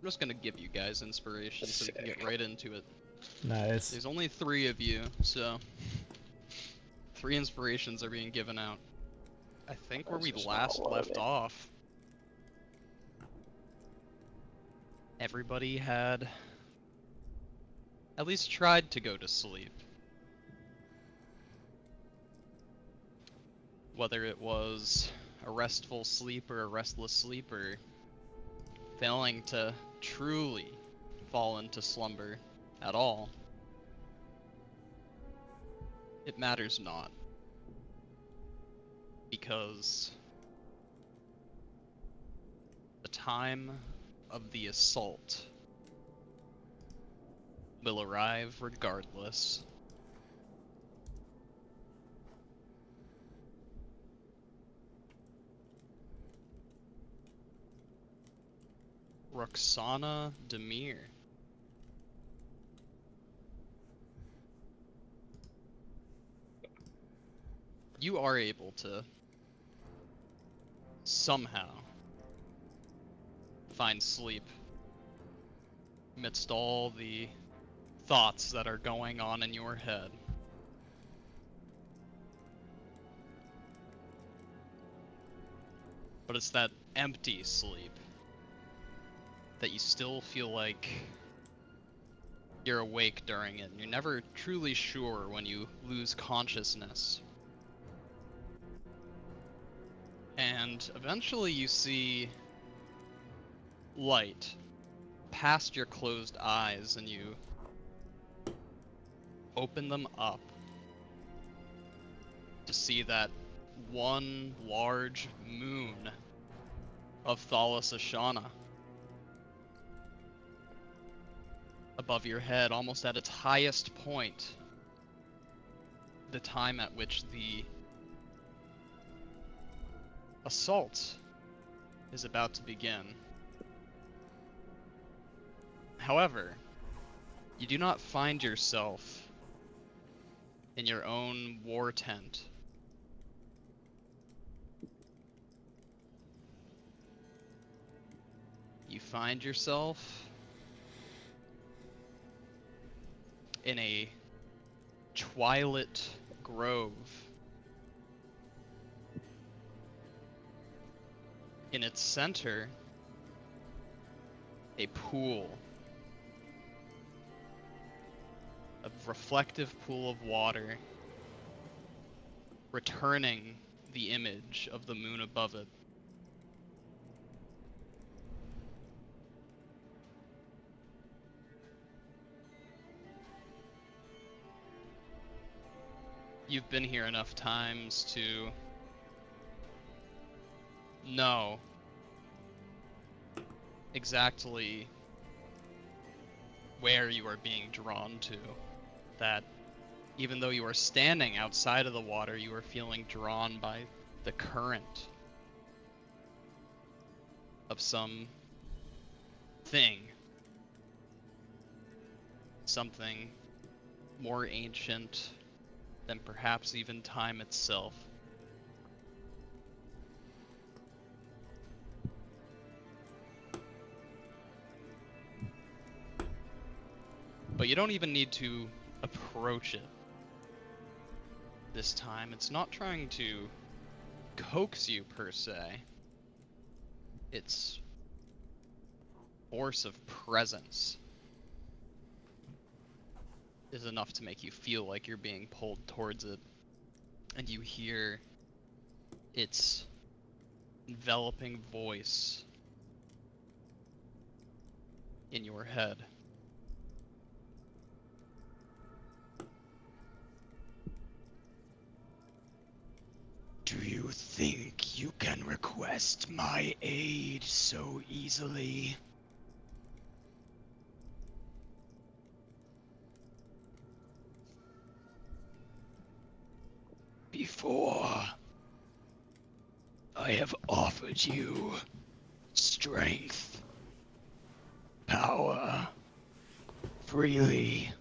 just gonna give you guys inspiration so we can get right into it. Nice. There's only 3 of you, so 3 inspirations are being given out. I think where we last left off, everybody had at least tried to go to sleep. Whether it was a restful sleep or a restless sleep, or failing to truly fall into slumber at all, it matters not. Because the time of the assault will arrive regardless. Roksana Demir. You are able to somehow find sleep amidst all the thoughts that are going on in your head. But it's that empty sleep that you still feel like you're awake during it, and you're never truly sure when you lose consciousness. And eventually you see light past your closed eyes, and you open them up to see that one large moon of Thalas Ashana above your head, almost at its highest point, the time at which the assault is about to begin. However, you do not find yourself in your own war tent. You find yourself in a twilit grove. In its center, a pool. A reflective pool of water, returning the image of the moon above it. You've been here enough times to know exactly where you are being drawn to. That even though you are standing outside of the water, you are feeling drawn by the current of some thing. Something more ancient than perhaps even time itself. But you don't even need to approach it this time. It's not trying to coax you per se. Its force of presence is enough to make you feel like you're being pulled towards it. And you hear its enveloping voice in your head. Do you think you can request my aid so easily? Before, I have offered you strength, power, freely,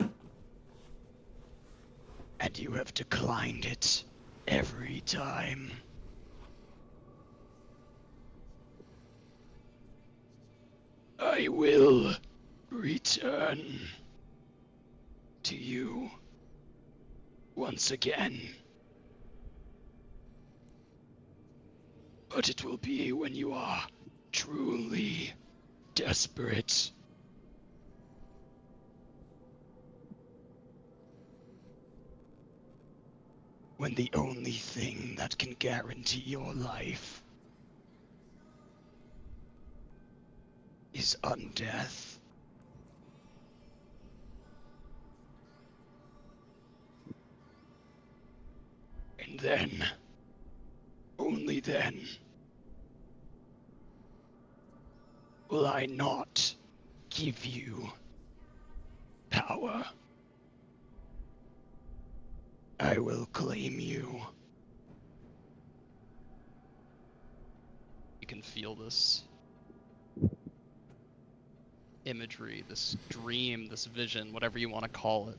and you have declined it every time. I I will return to you once again. But it will be when you are truly desperate. When the only thing that can guarantee your life is undeath. And then, only then, will I not give you power. I will claim you. You can feel this imagery, this dream, this vision, whatever you want to call it,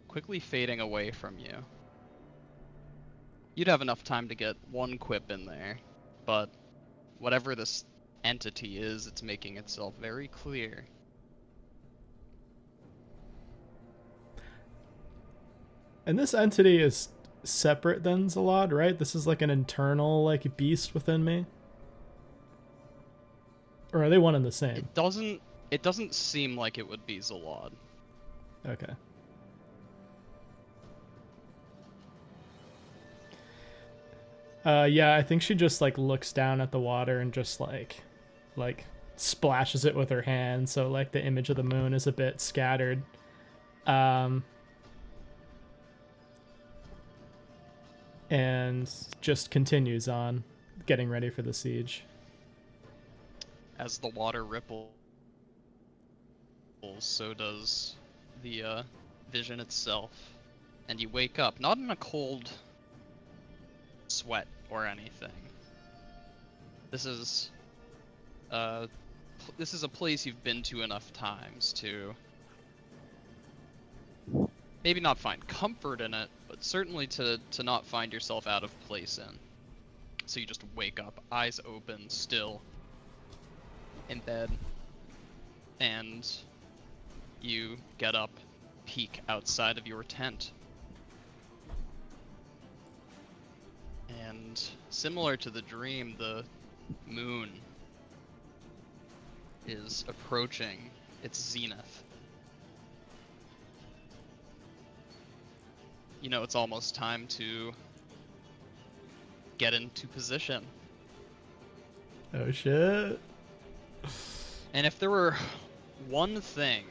quickly fading away from you. You'd have enough time to get one quip in there, but whatever this entity is, it's making itself very clear. And this entity is separate than Zalad, right? This is like an internal like beast within me. Or are they one and the same? It doesn't seem like it would be Zalad. Okay. Yeah, I think she just like looks down at the water and just like splashes it with her hand, so like the image of the moon is a bit scattered. And just continues on, getting ready for the siege. As the water ripples, so does the vision itself. And you wake up, not in a cold sweat or anything. This is a place you've been to enough times to maybe not find comfort in it, but certainly to not find yourself out of place in. So you just wake up, eyes open, still, in bed, and you get up, peek outside of your tent. And similar to the dream, the moon is approaching its zenith. You know, it's almost time to get into position. Oh shit. And if there were one thing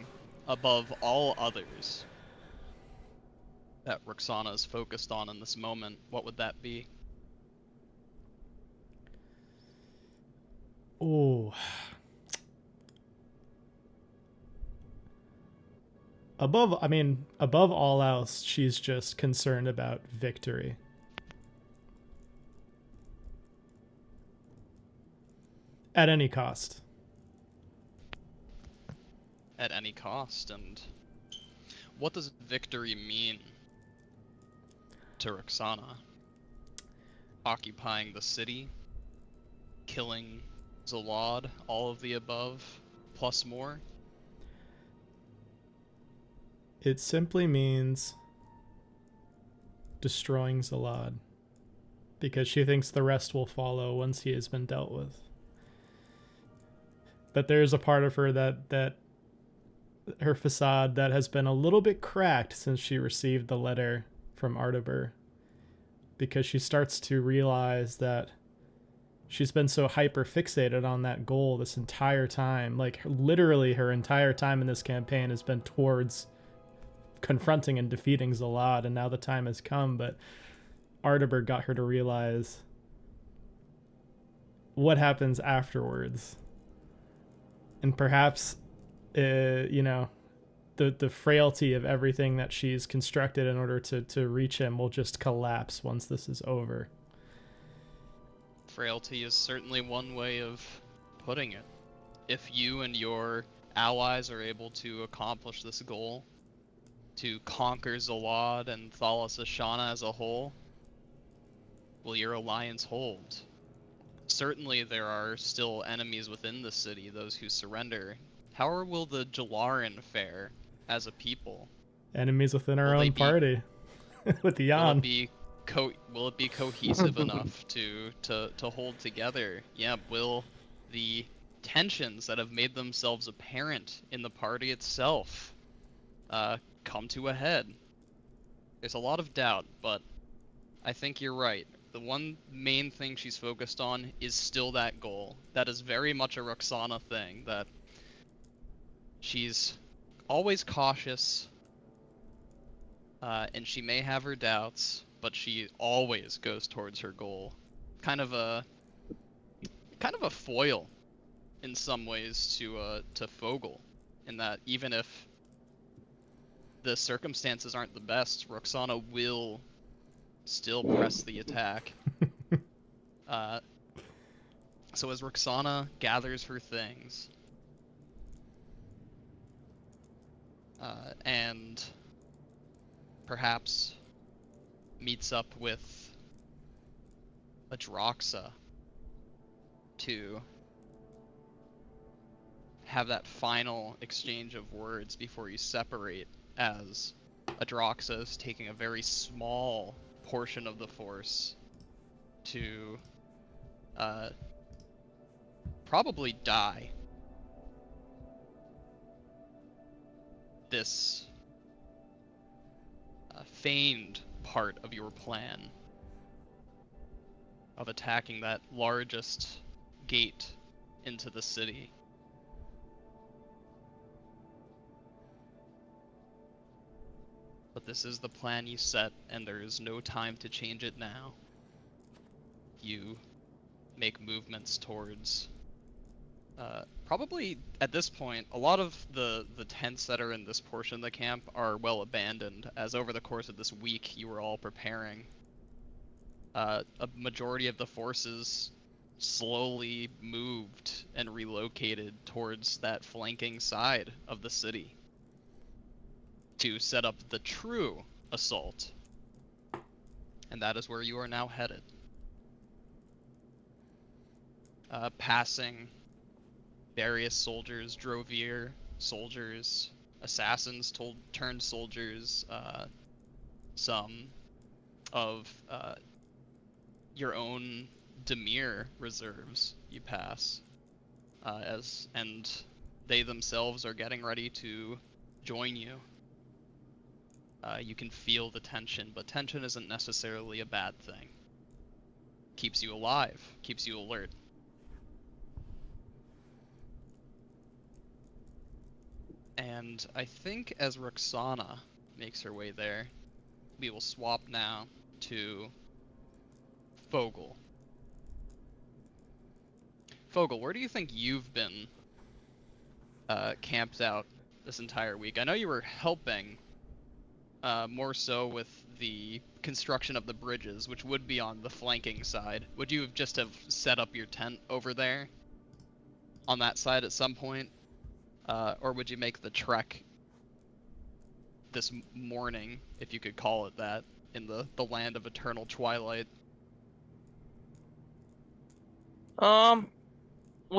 above all others that Roksana is focused on in this moment, what would that be? Oh. Above all else, she's just concerned about victory. At any cost. At any cost, and what does victory mean to Roksana? Occupying the city? Killing Zalad? All of the above? Plus more? It simply means destroying Zalad, because she thinks the rest will follow once he has been dealt with. But there's a part of her that her facade that has been a little bit cracked since she received the letter from Artaber, because she starts to realize that she's been so hyper fixated on that goal this entire time. Like, literally her entire time in this campaign has been towards confronting and defeating Zalad, and now the time has come. But Artaber got her to realize what happens afterwards. And perhaps, the frailty of everything that she's constructed in order to reach him will just collapse once this is over. Frailty is certainly one way of putting it. If you and your allies are able to accomplish this goal, to conquer Zalad and Thalas Ashana as a whole, will your alliance hold? certainly there are still enemies within the city, those who surrender. How will the Jalaran fare as a people? Enemies within our Will they own be party with the will it Yan. be will it be cohesive enough to hold together? Yeah, will the tensions that have made themselves apparent in the party itself come to a head? There's a lot of doubt, but I think you're right. The one main thing she's focused on is still that goal. That is very much a Roksana thing, that she's always cautious, and she may have her doubts, but she always goes towards her goal. Kind of a foil in some ways to Fogel, in that even if the circumstances aren't the best, Roksana will still press the attack. So as Roksana gathers her things, and perhaps meets up with Adroxa to have that final exchange of words before you separate, as Adroxa is taking a very small portion of the Force to probably die. This feigned part of your plan of attacking that largest gate into the city. But this is the plan you set, and there is no time to change it now. You make movements towards probably at this point, a lot of the tents that are in this portion of the camp are well abandoned, as over the course of this week you were all preparing. A majority of the forces slowly moved and relocated towards that flanking side of the city to set up the true assault. And that is where you are now headed. Passing various soldiers, Drovier soldiers, assassins turned soldiers, some of your own Demir reserves you pass, and they themselves are getting ready to join you. You can feel the tension, but tension isn't necessarily a bad thing. Keeps you alive, keeps you alert. And I think as Roksana makes her way there, we will swap now to Fogel. Fogel, where do you think you've been camped out this entire week? I know you were helping more so with the construction of the bridges, which would be on the flanking side. Would you have just have set up your tent over there on that side at some point? Or would you make the trek this morning, if you could call it that, in the land of eternal twilight? Well,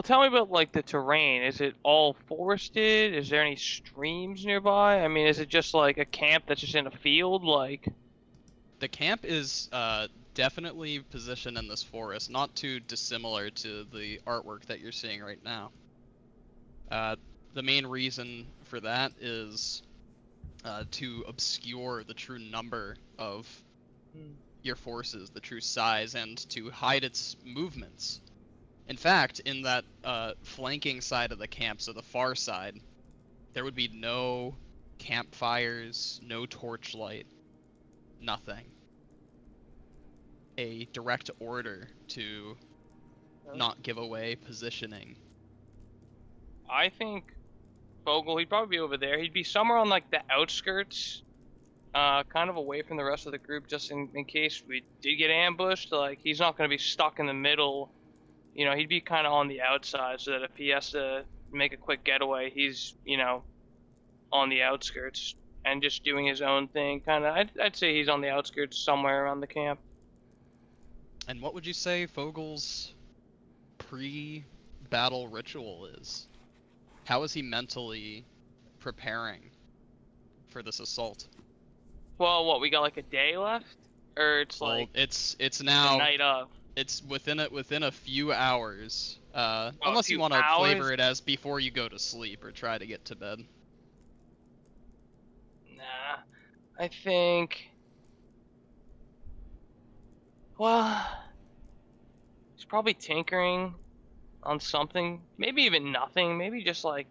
tell me about like the terrain. Is it all forested? Is there any streams nearby? I mean, is it just like a camp that's just in a field? Like, The camp is definitely positioned in this forest, not too dissimilar to the artwork that you're seeing right now. The main reason for that is to obscure the true number of your forces, the true size, and to hide its movements. In fact, in that flanking side of the camp, so the far side, there would be no campfires, no torchlight, nothing. A direct order to not give away positioning. I think Vogel, he'd probably be over there. He'd be somewhere on like the outskirts, kind of away from the rest of the group, just in case we did get ambushed. Like, he's not going to be stuck in the middle. You know, he'd be kind of on the outside, so that if he has to make a quick getaway, he's, you know, on the outskirts and just doing his own thing. Kind of, I'd say he's on the outskirts somewhere around the camp. And what would you say Fogel's pre-battle ritual is. How is he mentally preparing for this assault? Well, what, we got like a day left? Or it's Well, like it's the now night of? it's within a few hours. Well, a Unless you few want to hours? flavor it as before you go to sleep or try to get to bed. Nah. I think... Well... He's probably tinkering on something. Maybe even nothing. Maybe just like...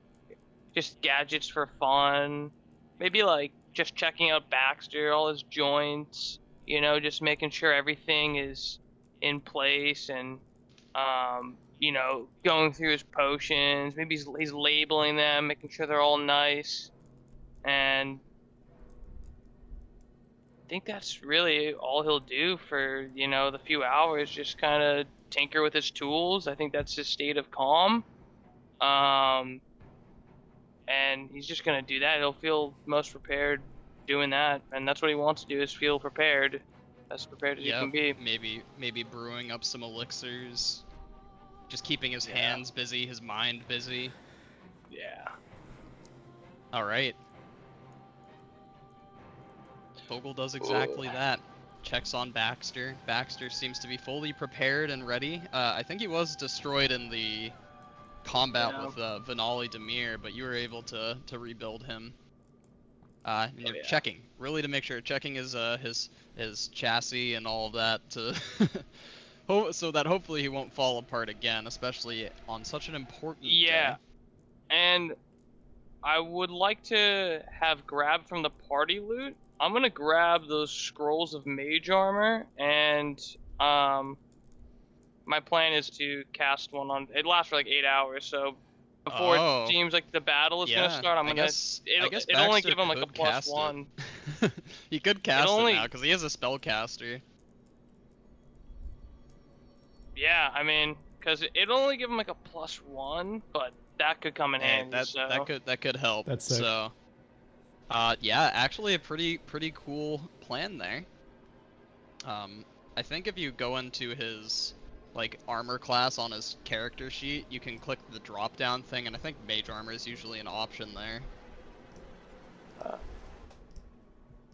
Just gadgets for fun. Maybe like just checking out Baxter, all his joints. You know, just making sure everything is in place and... you know, going through his potions. Maybe he's labeling them, making sure they're all nice. And I think that's really all he'll do for, you know, the few hours, just kind of tinker with his tools. I think that's his state of calm. And he's just going to do that. He'll feel most prepared doing that. And that's what he wants to do, is feel prepared. As prepared as he Yep, can be. maybe brewing up some elixirs. Just keeping his Yeah. hands busy, his mind busy. Yeah. Alright. Vogel does exactly that. Checks on Baxter. Baxter seems to be fully prepared and ready. I think he was destroyed in the combat Yeah. with Vinali Demir, but you were able to rebuild him. And you're yeah. checking, really to make sure, checking his chassis and all of that to so that hopefully he won't fall apart again, especially on such an important Yeah. day. And I would like to have grabbed from the party loot. I'm gonna grab those scrolls of mage armor, and my plan is to cast one on. It lasts for like 8 hours, so before Oh. it seems like the battle is gonna start, I'm I gonna. guess It'll only Baxter give him like a could plus cast it. one. He could cast only- it now because he is a spellcaster. Yeah, I mean, because it'll only give him like a plus one, but that could come in Hey, handy. that so. that could help. That's sick. So, yeah, actually a pretty cool plan there. I think if you go into his like armor class on his character sheet, you can click the drop down thing, and I think mage armor is usually an option there.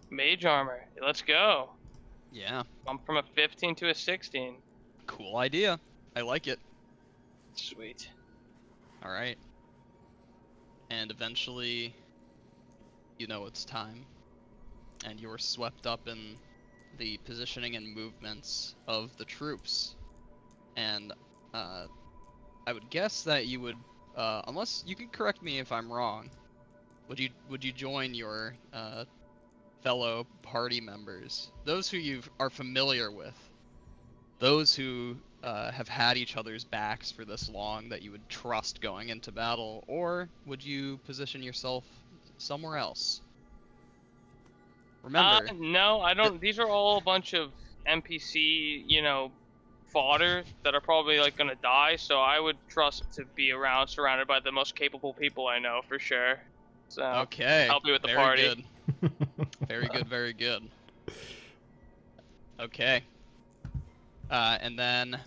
Mage armor. Let's go. Yeah, I'm from a 15 to a 16. cool idea. I like it. Sweet. All right. And eventually, you know it's time, and you're swept up in the positioning and movements of the troops. And I would guess that you would, unless you can correct me if I'm wrong, would you join your fellow party members, those who you are familiar with, those who have had each other's backs for this long that you would trust going into battle, or would you position yourself somewhere else? Remember, No, I don't. These are all a bunch of NPC, you know, fodder that are probably like gonna die. So I would trust to be around, surrounded by the most capable people I know for sure. So okay, help me with the very party. good. Very good, very good. Okay. And then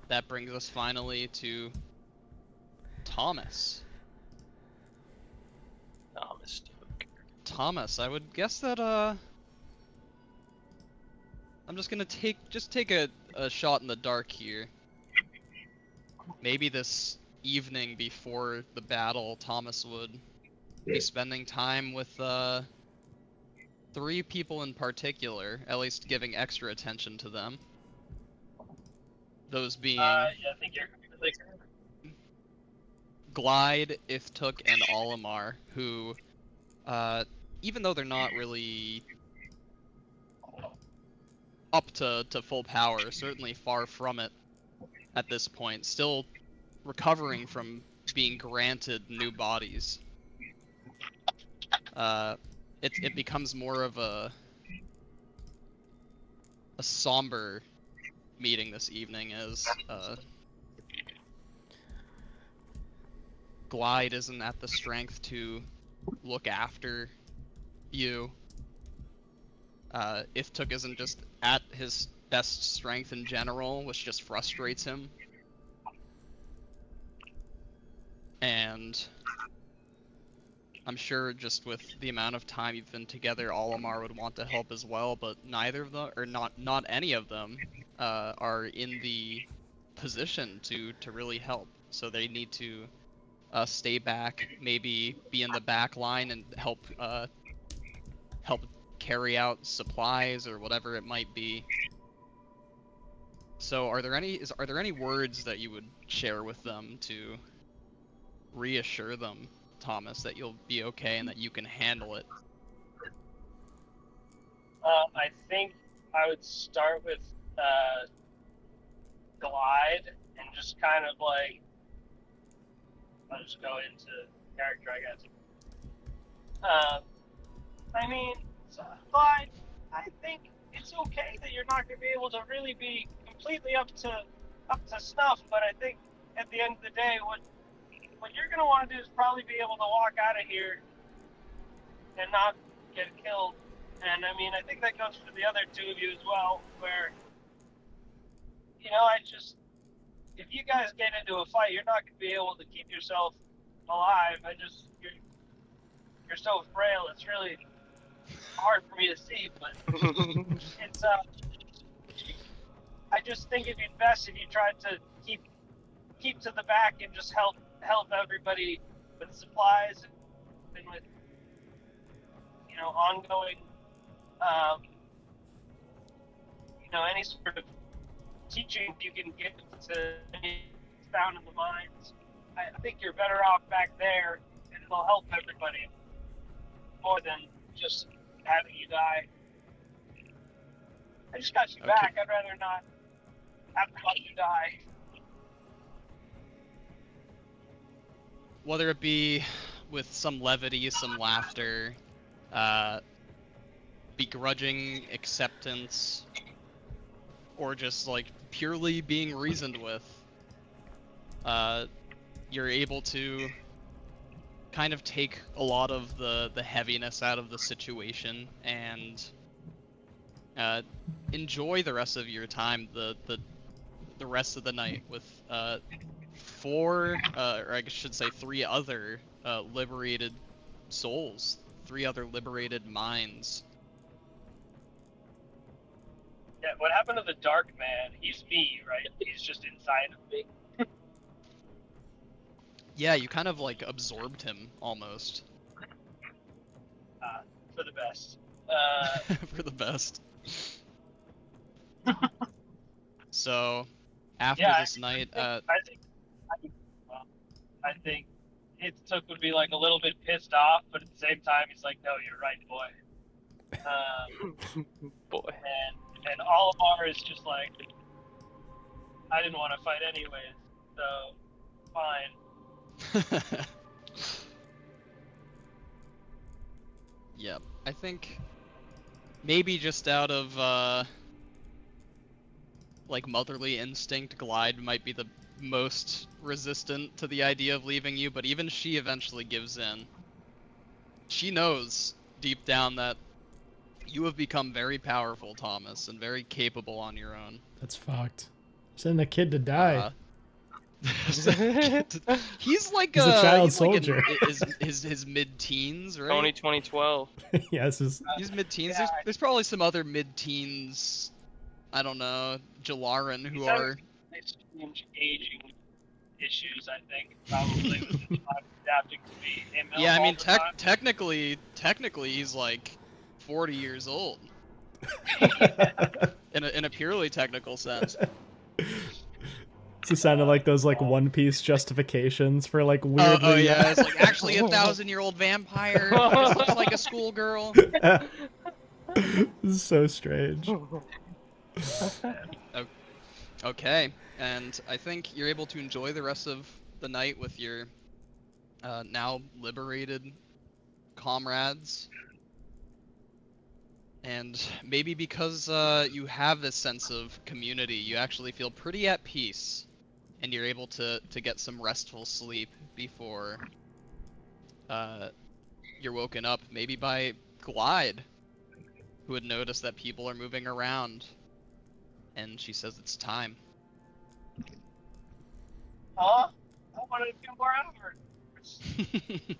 that brings us finally to Thomas. Thomas, I would guess that I'm just gonna take a shot in the dark here. Maybe this evening before the battle, Thomas would be spending time with 3 people in particular, at least giving extra attention to them. Those being Glide, Iftuk, and Olimar, who, even though they're not really up to full power, certainly far from it at this point, still recovering from being granted new bodies. It becomes more of a somber meeting this evening as Glide isn't at the strength to look after you. Iftuk isn't just at his best strength in general, which just frustrates him. And I'm sure just with the amount of time you've been together, Olimar would want to help as well, but neither of them, or not any of them, are in the position to really help. So they need to stay back, maybe be in the back line and help carry out supplies or whatever it might be. So are there any words that you would share with them to reassure them, Thomas, that you'll be okay and that you can handle it? I think I would start with glide and just kind of like, I'll just go into character, I guess. I mean, glide. I think it's okay that you're not going to be able to really be completely up to snuff, but I think at the end of the day, what you're going to want to do is probably be able to walk out of here and not get killed. And I mean, I think that goes for the other two of you as well, where, you know, if you guys get into a fight, you're not going to be able to keep yourself alive. You're so frail, it's really hard for me to see, but it's, I just think it'd be best if you tried to keep to the back and just help everybody with supplies and with, you know, ongoing, you know, any sort of teaching you can give to any found in the mines. I think you're better off back there, and it'll help everybody more than just having you die. I just got you back. I'd rather not have to let you die. Whether it be with some levity, some laughter, begrudging acceptance, or just like purely being reasoned with, you're able to kind of take a lot of the heaviness out of the situation and enjoy the rest of your time, the rest of the night with or I should say three other liberated souls, three other liberated minds. Yeah, what happened to the Dark Man? He's me, right? He's just inside of me. Yeah, you kind of like absorbed him almost. For the best. For the best. So, after this night, I think Took would be like a little bit pissed off, but at the same time, he's like, "No, you're right, boy." Boy. And Olimar is just like, "I didn't want to fight anyways, so fine." Yep, I think maybe just out of like motherly instinct, Glide might be the most resistant to the idea of leaving you, but even she eventually gives in. She knows deep down that you have become very powerful, Thomas, and very capable on your own. That's fucked. Send a kid to die. He's like He's a child he's soldier. Like his mid-teens, right? Only 2012. Yeah, this is. He's mid-teens. Yeah. There's probably some other mid-teens, I don't know, Jalaran who are. Strange aging issues, I think, probably with his body adapting to be him. Yeah, I mean, all the time. technically, he's like 40 years old. in a purely technical sense. It sounded like those like One Piece justifications for like weirdly. Oh yeah, it's like actually a 1,000-year-old vampire. Just looks like a schoolgirl. This is so strange. Okay, and I think you're able to enjoy the rest of the night with your now liberated comrades. And maybe because you have this sense of community, you actually feel pretty at peace. And you're able to get some restful sleep before you're woken up, maybe by Glide, who had noticed that people are moving around. And she says it's time. Huh? I wanted a few more hours. hours.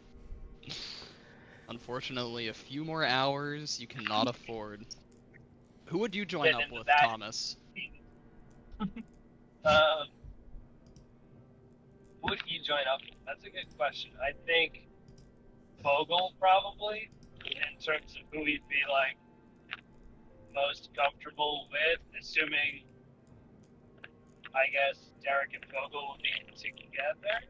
Unfortunately, a few more hours you cannot afford. Who would you join Get up into with, that. Thomas? Who would you join up with? That's a good question. I think Vogel probably, in terms of who he'd be like most comfortable with, assuming I guess Derek and Vogel would be together.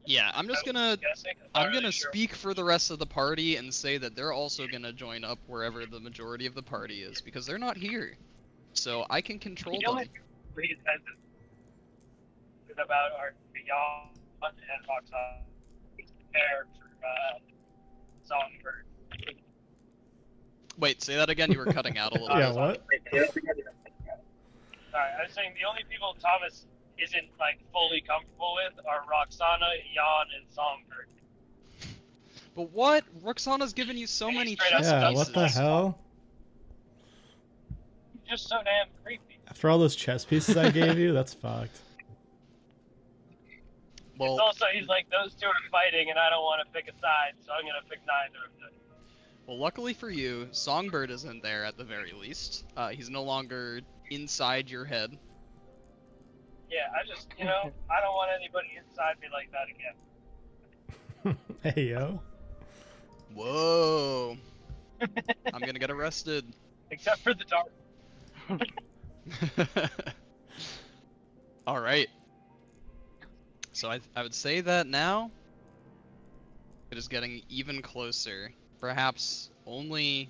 Yeah, I'm just gonna Guessing. I'm gonna speak for the rest of the party and say that they're also gonna join up wherever the majority of the party is because they're not here. So I can control The only them. thing about our Beyond and Roksana pair for Songbird. Wait, say that again. You were cutting out a little Yeah, bit. what? Sorry, I was saying the only people Thomas isn't like fully comfortable with are Roksana, Jan, and Songbird. But what? Roxana's given you so He's many straight up chess Yeah, pieces. what the hell? Just so damn creepy. After all those chess pieces I gave you, that's fucked. Well, It's also he's like those two are fighting, and I don't want to pick a side, so I'm gonna pick neither of them. well, luckily for you, Songbird isn't there at the very least. He's no longer inside your head. Yeah, I just I don't want anybody inside me like that again. Hey, yo. Whoa. I'm gonna get arrested. Except for the dark. Alright. So I would say that now it is getting even closer. Perhaps only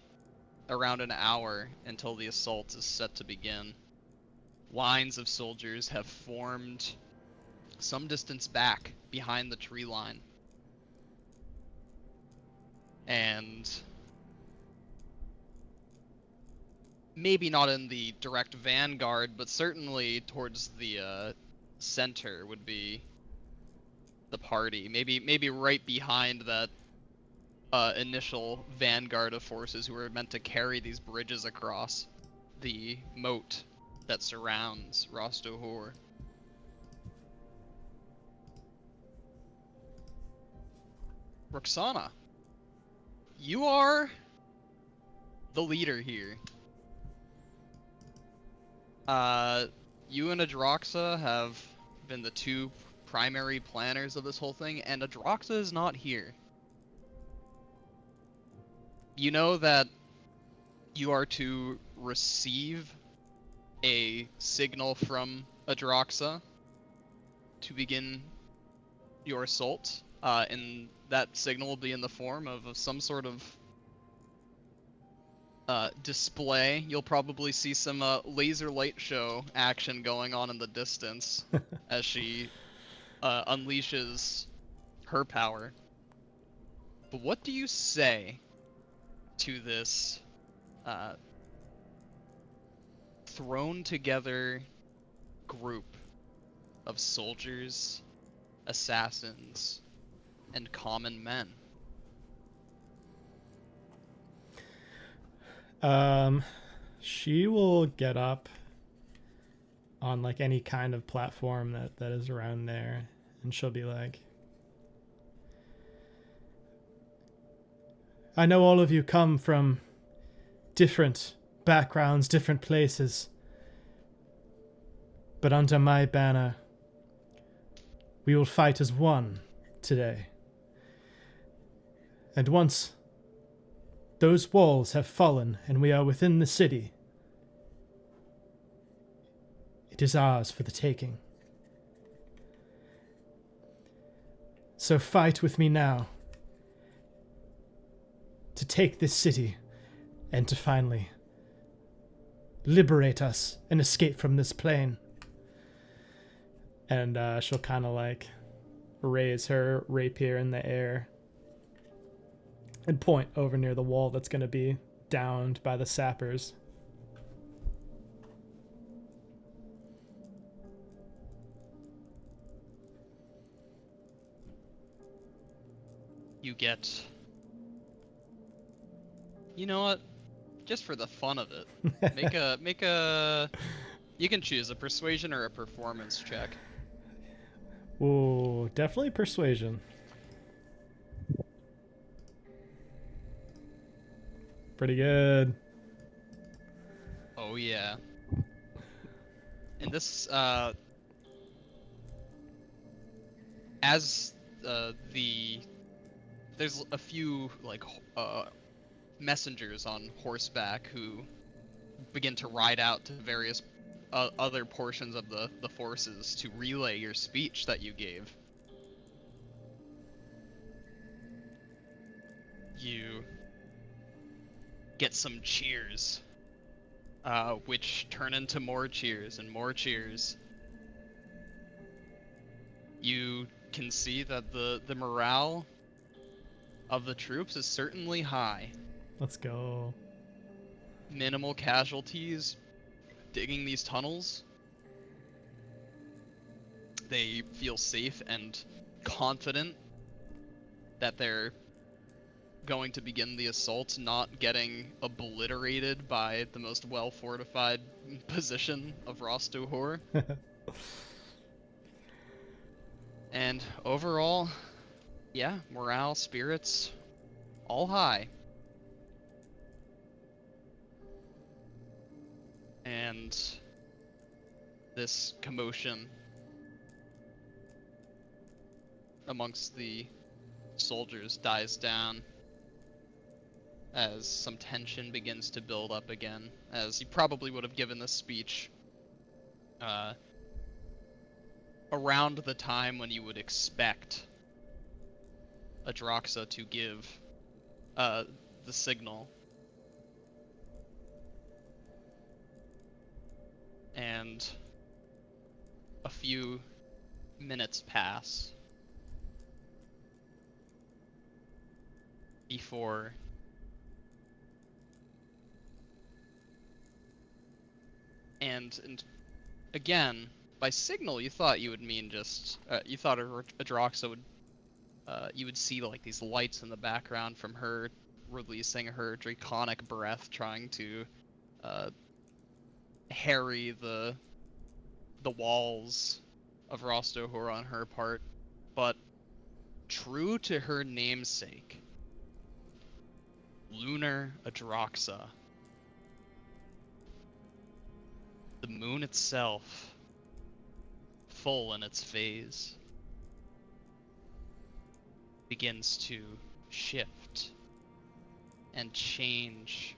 around an hour until the assault is set to begin. Lines of soldiers have formed some distance back behind the tree line. And maybe not in the direct vanguard, but certainly towards the center would be the party. Maybe right behind that initial vanguard of forces who were meant to carry these bridges across the moat that surrounds Ras Duhour. Roksana, you are the leader here. You and Adroxa have been the two primary planners of this whole thing, and Adroxa is not here. You know that you are to receive a signal from Adroxa to begin your assault, and that signal will be in the form of some sort of display. You'll probably see some laser light show action going on in the distance as she unleashes her power. But what do you say to this thrown together group of soldiers, assassins, and common men? She will get up on like any kind of platform that is around there, and she'll be like, I know all of you come from different backgrounds, different places, but under my banner, we will fight as one today. And once those walls have fallen and we are within the city, it is ours for the taking. So fight with me now to take this city and to finally liberate us and escape from this plane. And she'll kind of like raise her rapier in the air and point over near the wall that's going to be downed by the sappers. You get... You know what? Just for the fun of it, make a... You can choose a persuasion or a performance check. Ooh, definitely persuasion. Pretty good. Oh yeah. And this, as there's a few like messengers on horseback who begin to ride out to various other portions of the forces to relay your speech that you gave. You get some cheers, which turn into more cheers and more cheers. You can see that the morale of the troops is certainly high. Let's go. Minimal casualties digging these tunnels. They feel safe and confident that they're going to begin the assault, not getting obliterated by the most well-fortified position of Ras Duhour. And overall, yeah, morale, spirits, all high. And this commotion amongst the soldiers dies down as some tension begins to build up again, as you probably would have given this speech around the time when you would expect Adroxa to give the signal. And a few minutes pass before and again, by signal you thought you would mean just you thought Adroxa would you would see like these lights in the background from her releasing her draconic breath, trying to harry the walls of Ras Duhour on her part. But true to her namesake, Lunar Adroxa, the moon itself, full in its phase, begins to shift and change.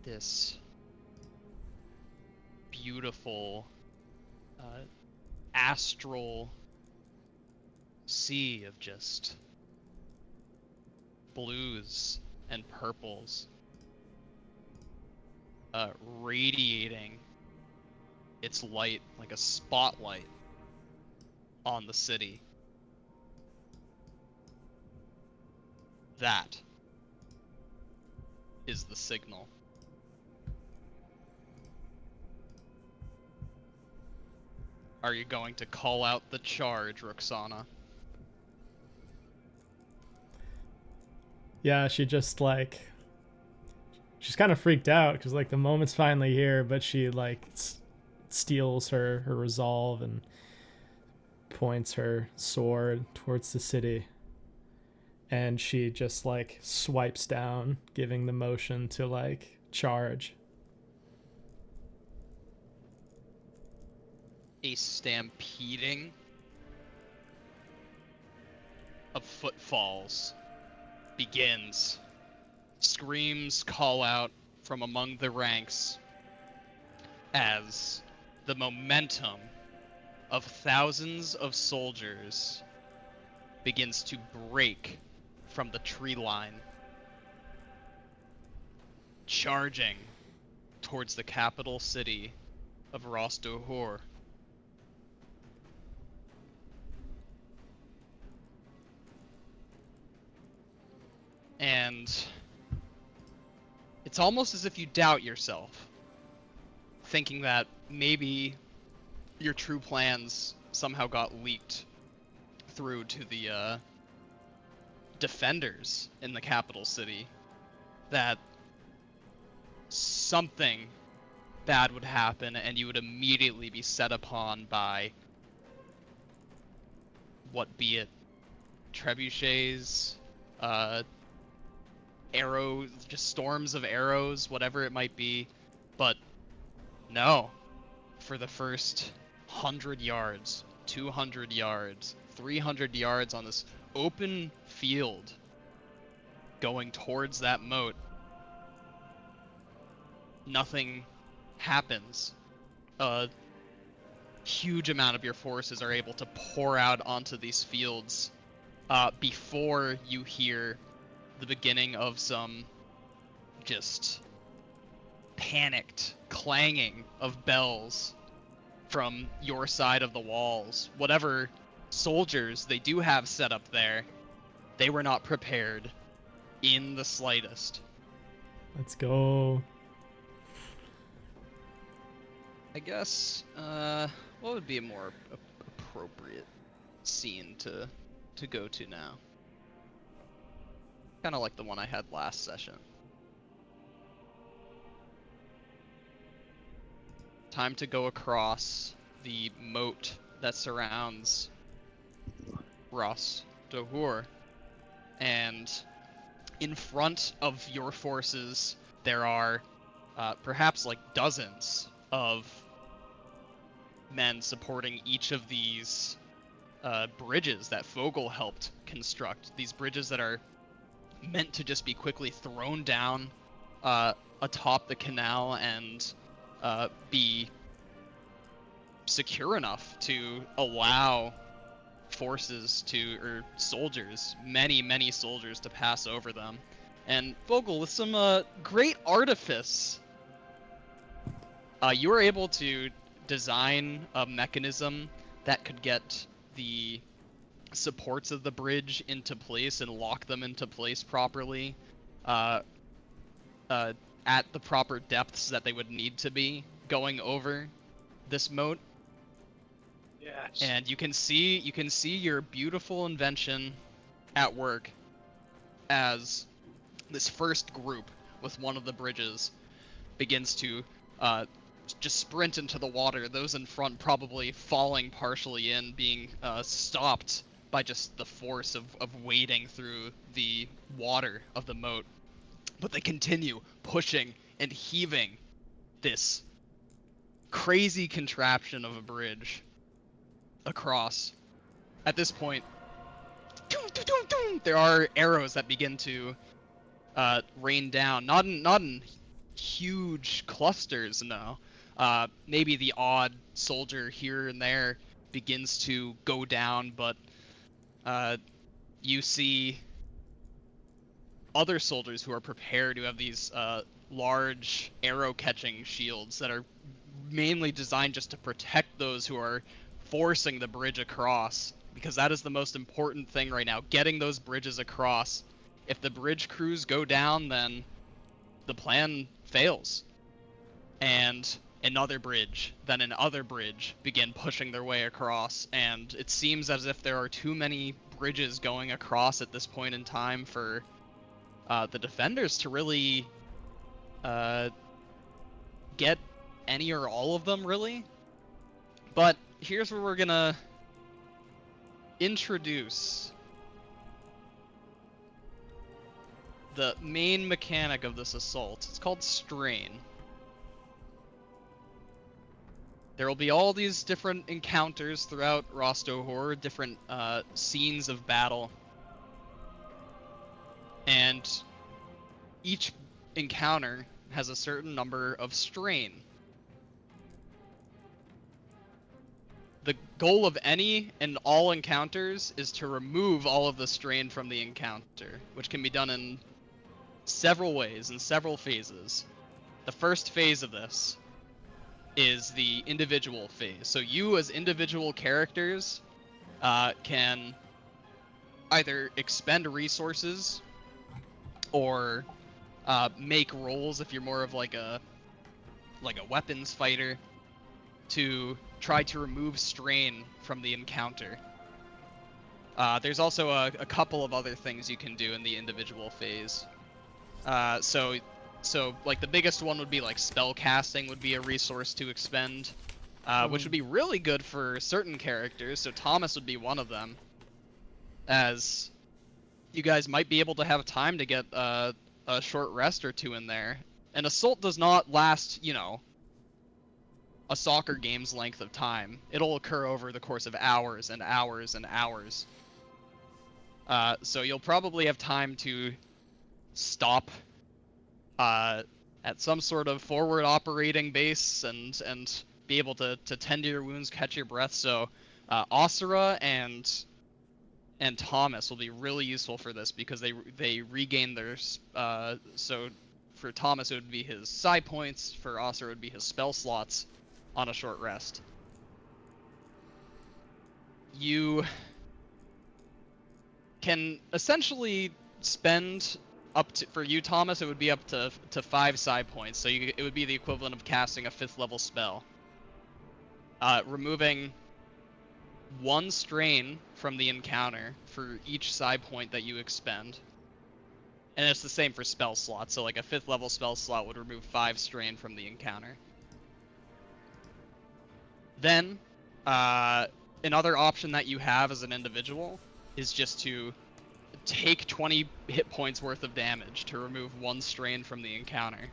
This beautiful astral sea of just blues and purples, radiating its light like a spotlight on the city. That is the signal. Are you going to call out the charge, Roksana? Yeah, she just like she's kind of freaked out because like the moment's finally here, but she like steals her resolve and points her sword towards the city, and she just like swipes down, giving the motion to like charge. A stampeding of footfalls begins. Screams call out from among the ranks as the momentum of thousands of soldiers begins to break from the tree line, charging towards the capital city of Ras Duhour. And it's almost as if you doubt yourself, thinking that maybe your true plans somehow got leaked through to the defenders in the capital city, that something bad would happen and you would immediately be set upon by, what be it, trebuchets, arrows, just storms of arrows, whatever it might be. But no, for the first 100 yards, 200 yards, 300 yards on this open field going towards that moat, nothing happens. A huge amount of your forces are able to pour out onto these fields before you hear the beginning of some just panicked clanging of bells from your side of the walls. Whatever soldiers they do have set up there, they were not prepared in the slightest. Let's go. I guess, what would be a more appropriate scene to go to now? Kind of like the one I had last session. Time to go across the moat that surrounds Ras Duhour. And in front of your forces, there are perhaps like dozens of men supporting each of these bridges that Vogel helped construct. These bridges that are meant to just be quickly thrown down atop the canal and be secure enough to allow forces to, or soldiers, many soldiers to pass over them. And Vogel, with some great artifice, you were able to design a mechanism that could get the supports of the bridge into place and lock them into place properly at the proper depths that they would need to be going over this moat. Yes. And you can see your beautiful invention at work as this first group with one of the bridges begins to just sprint into the water. Those in front probably falling partially in, being stopped by just the force of wading through the water of the moat. But they continue pushing and heaving this crazy contraption of a bridge across. At this point, there are arrows that begin to rain down. Not in huge clusters, no. Maybe the odd soldier here and there begins to go down, but you see other soldiers who are prepared, who have these large arrow-catching shields that are mainly designed just to protect those who are forcing the bridge across, because that is the most important thing right now, getting those bridges across. If the bridge crews go down, then the plan fails. And another bridge, then another bridge begin pushing their way across, and it seems as if there are too many bridges going across at this point in time for the defenders to really get any or all of them, really. But here's where we're gonna introduce the main mechanic of this assault. It's called strain. There will be all these different encounters throughout Ras Duhour, different scenes of battle. And each encounter has a certain number of strain. The goal of any and all encounters is to remove all of the strain from the encounter, which can be done in several ways, in several phases. The first phase of this is the individual phase. So you as individual characters can either expend resources or make rolls if you're more of like a weapons fighter to try to remove strain from the encounter. There's also a couple of other things you can do in the individual phase. So like the biggest one would be like spell casting would be a resource to expend, which would be really good for certain characters. So Thomas would be one of them, as you guys might be able to have time to get a short rest or two in there. An assault does not last, you know, a soccer game's length of time. It'll occur over the course of hours and hours and hours. So you'll probably have time to stop at some sort of forward operating base and be able to tend to your wounds, catch your breath. So Osira and Thomas will be really useful for this because they regain their so for Thomas it would be his psi points, for Osira it would be his spell slots on a short rest. You can essentially spend up to, for you Thomas, it would be up to 5 psi points, so it would be the equivalent of casting a 5th level spell. Removing 1 strain from the encounter for each psi point that you expend. And it's the same for spell slots, so like a 5th level spell slot would remove 5 strain from the encounter. Then, another option that you have as an individual is just to take 20 hit points worth of damage to remove 1 strain from the encounter.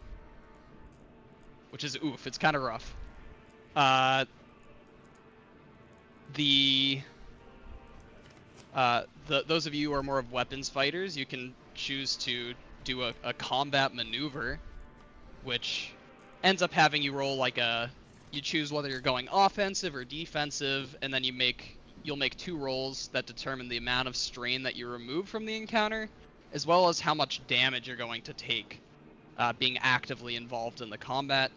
Which is oof, it's kind of rough. Those of you who are more of weapons fighters, you can choose to do a combat maneuver, which ends up having you roll like you choose whether you're going offensive or defensive, and then you'll make 2 rolls that determine the amount of strain that you remove from the encounter, as well as how much damage you're going to take being actively involved in the combat.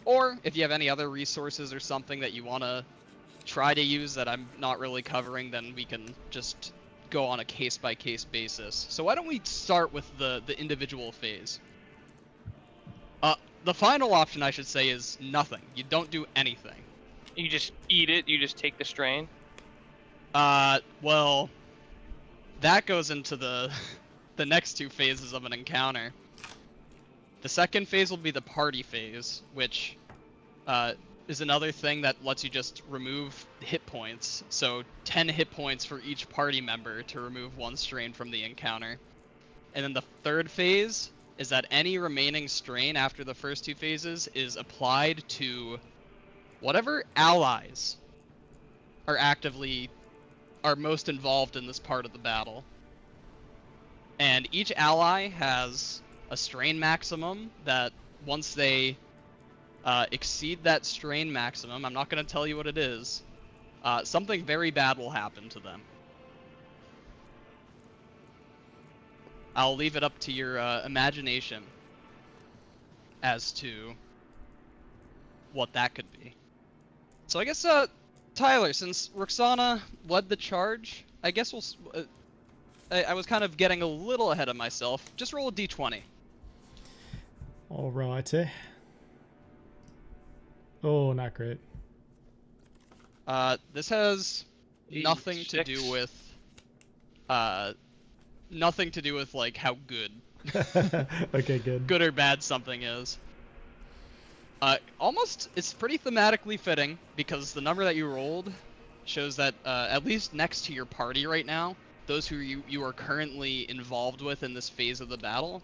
Or if you have any other resources or something that you want to try to use that I'm not really covering, then we can just go on a case-by-case basis. So why don't we start with the individual phase? The final option, I should say, is nothing. You don't do anything. You just eat it. You just take the strain. Well, that goes into the next 2 phases of an encounter. The second phase will be the party phase, which is another thing that lets you just remove hit points. So 10 hit points for each party member to remove 1 strain from the encounter. And then the third phase is that any remaining strain after the first 2 phases is applied to whatever allies are most involved in this part of the battle. And each ally has a strain maximum that once they exceed that strain maximum, I'm not going to tell you what it is, something very bad will happen to them. I'll leave it up to your imagination as to what that could be. So I guess, Tyler, since Roksana led the charge, I guess we'll... I was kind of getting a little ahead of myself. Just roll a d20. Alrighty. Oh, not great. This has nothing to do with... nothing to do with, like, how good... Okay, good. good or bad something is. Almost, it's pretty thematically fitting, because the number that you rolled shows that, at least next to your party right now, those who you are currently involved with in this phase of the battle,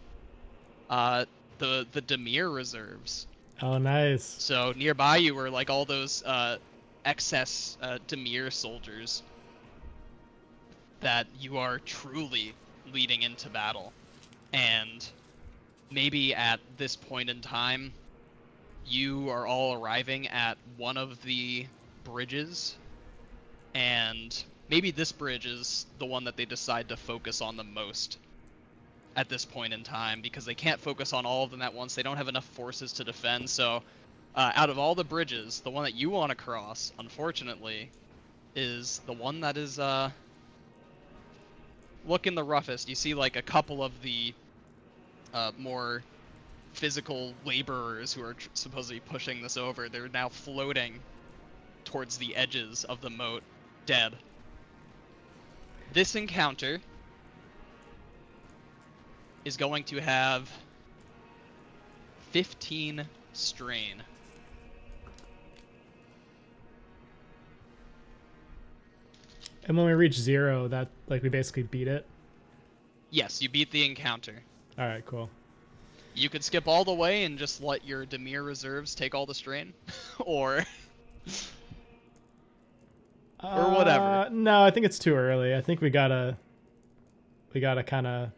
the Demir reserves. Oh, nice. So nearby you were like all those excess Demir soldiers that you are truly leading into battle. And maybe at this point in time, you are all arriving at one of the bridges, and maybe this bridge is the one that they decide to focus on the most at this point in time, because they can't focus on all of them at once. They don't have enough forces to defend. So out of all the bridges, the one that you want to cross, unfortunately, is the one that is looking the roughest. You see like a couple of the more physical laborers who are supposedly pushing this over. They're now floating towards the edges of the moat, dead. This encounter is going to have 15 strain. And when we reach 0, that, like, we basically beat it. Yes, you beat the encounter. All right, cool. You could skip all the way and just let your Demir reserves take all the strain, or whatever. No, I think it's too early. I think we gotta kind of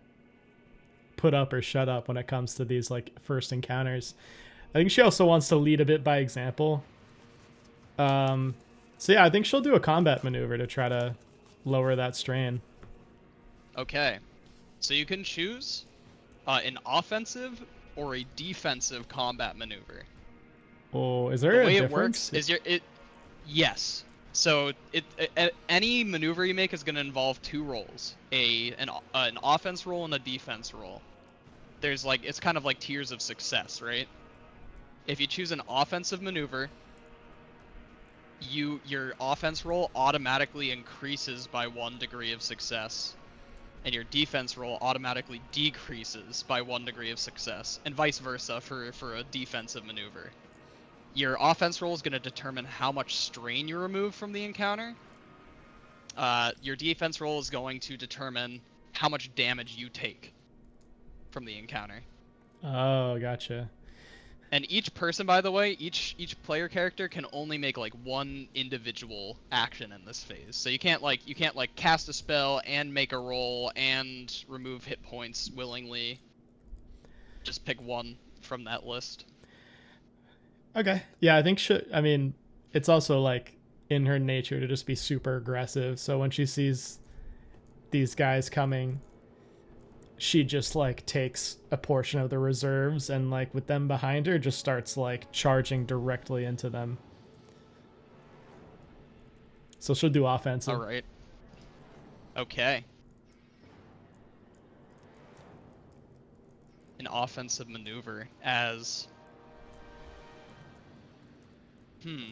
put up or shut up when it comes to these like first encounters. I think she also wants to lead a bit by example. So yeah, I think she'll do a combat maneuver to try to lower that strain. Okay, so you can choose an offensive or a defensive combat maneuver. Oh, is The there a way it difference? works is yes. So any maneuver you make is going to involve two rolls, an offense roll and a defense roll. There's like, it's kind of like tiers of success, right? If you choose an offensive maneuver, your offense roll automatically increases by 1 degree of success, and your defense roll automatically decreases by 1 degree of success, and vice versa for a defensive maneuver. Your offense roll is going to determine how much strain you remove from the encounter. Your defense roll is going to determine how much damage you take from the encounter. Oh, gotcha. And each person, by the way, each player character can only make like one individual action in this phase. So you can't like cast a spell and make a roll and remove hit points willingly. Just pick one from that list. Okay. Yeah, I think I mean, it's also like in her nature to just be super aggressive. So when she sees these guys coming, she just like takes a portion of the reserves and like with them behind her just starts like charging directly into them. So she'll do offensive. All right. Okay. An offensive maneuver as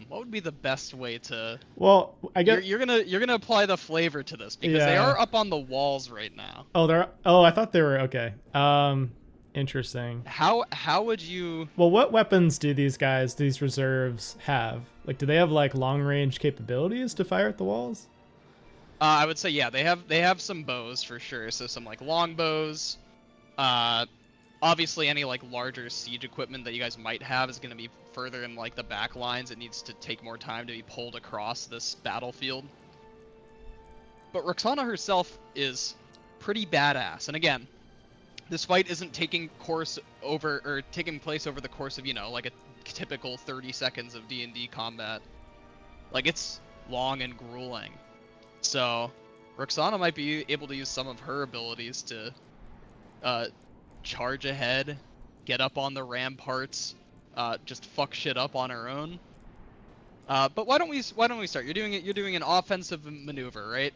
what would be the best way to? Well, I guess You're gonna apply the flavor to this because they Yeah. are up on the walls right now. Oh, I thought they were okay. Interesting. How would you? Well, what weapons do these reserves have? Like, do they have like long range capabilities to fire at the walls? I would say yeah, they have some bows for sure. So some like long bows. Obviously any like larger siege equipment that you guys might have is gonna be further in like the back lines. It needs to take more time to be pulled across this battlefield. But Roksana herself is pretty badass, and again, this fight isn't taking place over the course of, like a typical 30 seconds of D&D combat. Like, it's long and grueling. So, Roksana might be able to use some of her abilities to charge ahead, get up on the ramparts, just fuck shit up on her own. But why don't we start? You're doing an offensive maneuver, right?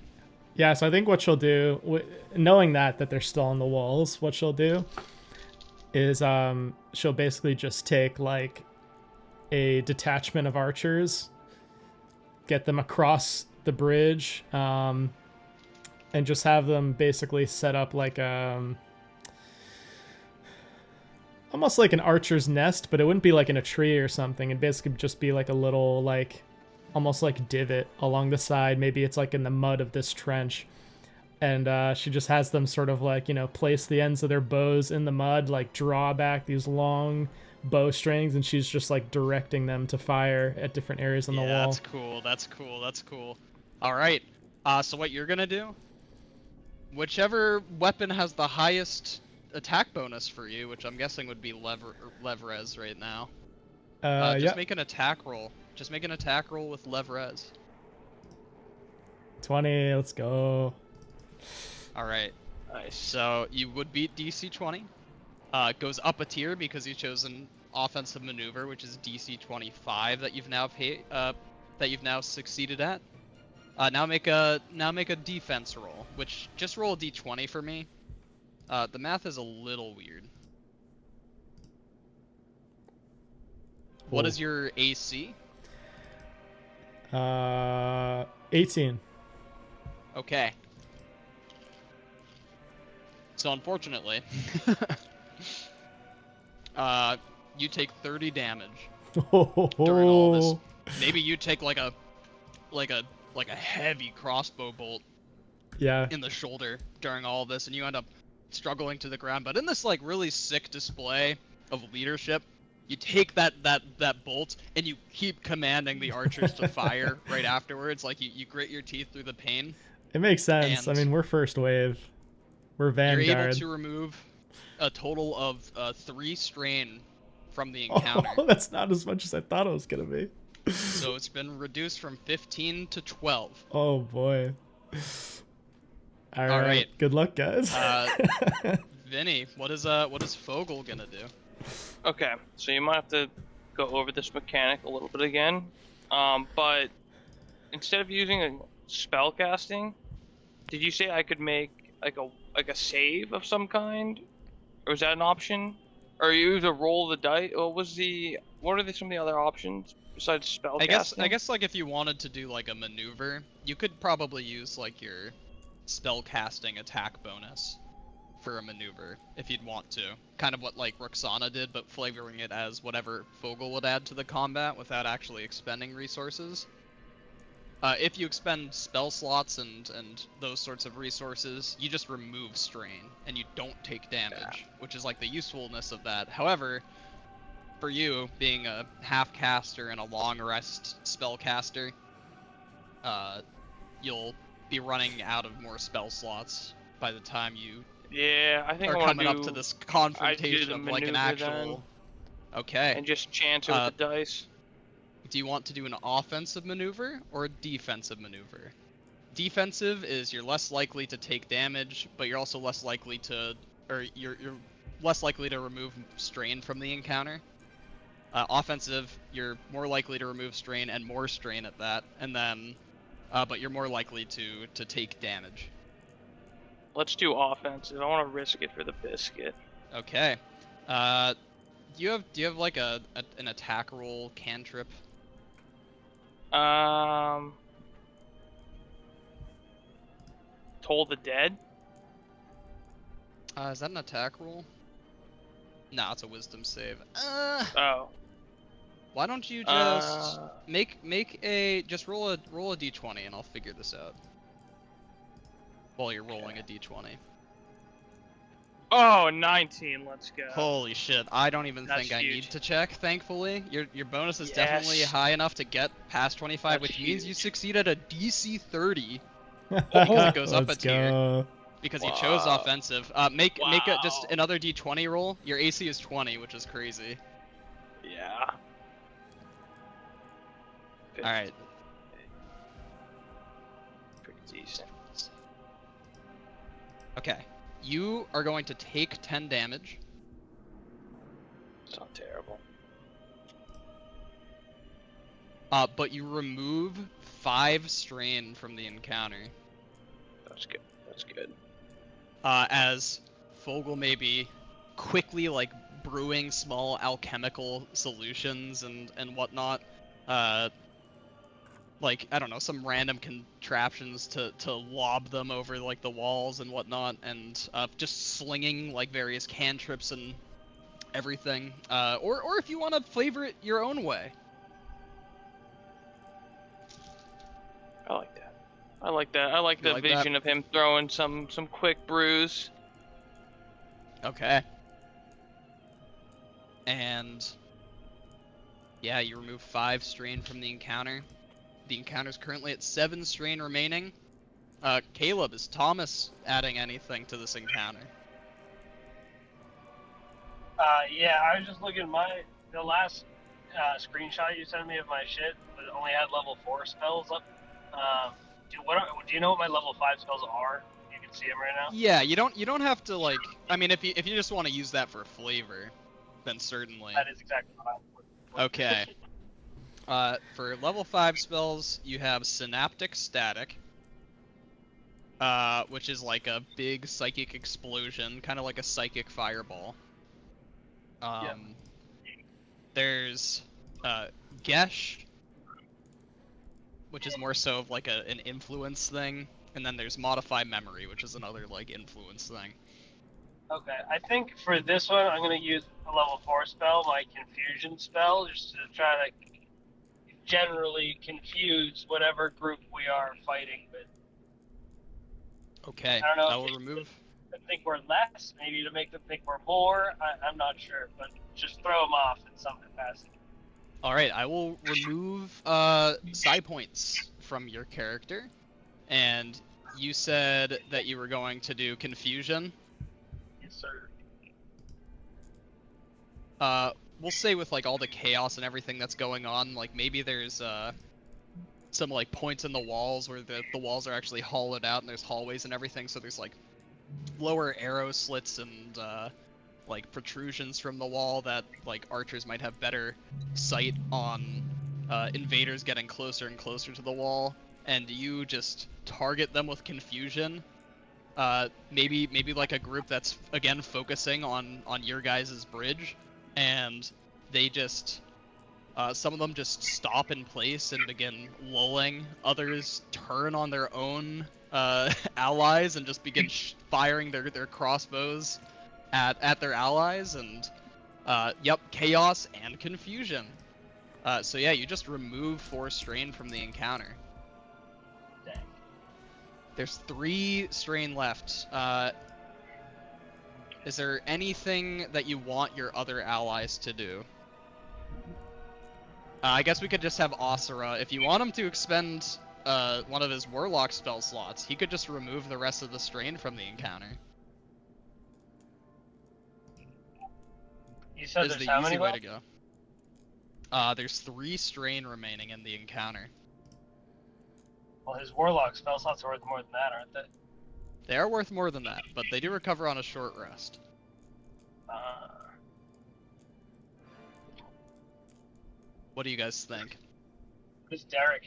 Yeah, so I think what she'll do, knowing that they're still on the walls, what she'll do is she'll basically just take like a detachment of archers, get them across the bridge, and just have them basically set up like almost like an archer's nest, but it wouldn't be like in a tree or something. It'd basically just be like a little like almost like divot along the side. Maybe it's like in the mud of this trench. And she just has them sort of like, place the ends of their bows in the mud, like draw back these long bow strings, and she's just like directing them to fire at different areas on the wall. That's cool. All right. So what you're gonna do? Whichever weapon has the highest attack bonus for you, which I'm guessing would be Levrez right now. Just make an attack roll. Just make an attack roll with Levrez. 20. Let's go. All right. Nice. So you would beat DC 20. It goes up a tier because you chose an offensive maneuver, which is DC 25 that you've now succeeded at. Now make a defense roll, which just roll a D20 for me. The math is a little weird. What is your AC? 18. Okay. So unfortunately, you take 30 damage during all this. Maybe you take like a heavy crossbow bolt Yeah. in the shoulder during all of this, and you end up struggling to the ground. But in this like really sick display of leadership, you take that bolt and you keep commanding the archers to fire right afterwards. Like you grit your teeth through the pain. It makes sense. I And mean, we're first wave. We're you're able Vanguard. to remove a total of 3 strain from the encounter. Oh, that's not as much as I thought it was gonna be. So it's been reduced from 15 to 12. Oh boy. All All right. right. Good luck, guys. Vinny, what is Fogel gonna do? Okay, so you might have to go over this mechanic a little bit again. But instead of using a spell casting, did you say I could make like a save of some kind, or is that an option? Or you either roll the dice? What are some of the other options besides spell casting? I guess like if you wanted to do like a maneuver, you could probably use like your spell casting attack bonus for a maneuver if you'd want to. Kind of what like Roksana did, but flavoring it as whatever Fogel would add to the combat without actually expending resources. If you expend spell slots and those sorts of resources, you just remove strain and you don't take damage, which is like the usefulness of that. However, for you being a half caster and a long rest spell caster, you'll be running out of more spell slots by the time you Yeah, I think are I want coming to up to this confrontation the of like an maneuver actual. Okay. and just chance it with the dice. Do you want to do an offensive maneuver or a defensive maneuver? Defensive is you're less likely to take damage, but you're also less likely to, or you're less likely to remove strain from the encounter. Offensive, you're more likely to remove strain and more strain at that, and then, but you're more likely to take damage. Let's do offensive. I want to risk it for the biscuit. Okay. Do you have like an attack roll cantrip? Toll the Dead? Is that an attack roll? No, it's a wisdom save. Oh. Why don't you just just roll a d20 and I'll figure this out. While you're rolling a d20. Oh, 19, let's go. Holy shit, I don't even That's think I need huge. to check, thankfully. Your bonus is Yes. definitely high enough to get past 25, That's which means you huge. succeed at a DC 30 because it goes up a tier. Because you chose Wow. offensive. Make just another d20 roll. Your AC is 20, which is crazy. Yeah. Alright. Pretty decent. Okay. You are going to take 10 damage. It's not terrible. But you remove 5 strain from the encounter. That's good. That's good. As Fogel may be quickly like brewing small alchemical solutions and whatnot. Like, I don't know, some random contraptions to lob them over like the walls and whatnot, and just slinging like various cantrips and everything. Or if you want to flavor it your own way. I like that. I like that. I like You the like vision that? of him throwing some quick brews. Okay. And yeah, you remove 5 strain from the encounter. The encounter's currently at 7 strain remaining. Caleb, is Thomas adding anything to this encounter? Yeah, I was just looking at the last screenshot you sent me of my shit, but it only had level 4 spells up. Do you know what my level 5 spells are? You can see them right now. Yeah, you don't have to like. I mean, if you just want to use that for flavor, then certainly. That is exactly what I'm looking for. Okay. For level 5 spells, you have Synaptic Static, which is like a big psychic explosion, kind of like a psychic fireball. Yeah. There's Gesh, which is more so of like an influence thing, and then there's Modify Memory, which is another like influence thing. Okay, I think for this one, I'm going to use a level 4 spell, my Confusion spell, just to try to generally confuse whatever group we are fighting with. Okay, I don't know I if will you- remove. think we're less, maybe to make them think we're more. I'm not sure, but just throw them off in some capacity. All right, I will remove side points from your character, and you said that you were going to do confusion. Yes, sir. We'll say with like all the chaos and everything that's going on, like maybe there's some like points in the walls where the walls are actually hollowed out and there's hallways and everything, so there's like lower arrow slits and like protrusions from the wall that like archers might have better sight on invaders getting closer and closer to the wall, and you just target them with confusion. Maybe like a group that's again focusing on your guys' bridge, and they just some of them just stop in place and begin lulling. Others turn on their own allies and just begin firing their crossbows at their allies, and yep, chaos and confusion. So yeah, you just remove 4 strain from the encounter. Dang. There's 3 strain left. Is there anything that you want your other allies to do? I guess we could just have Asura. If you want him to expend one of his Warlock spell slots, he could just remove the rest of the strain from the encounter. You said Is there's the how easy many way left? to go. There's 3 strain remaining in the encounter. Well, his Warlock spell slots are worth more than that, aren't they? They are worth more than that, but they do recover on a short rest. What do you guys think? What does Derek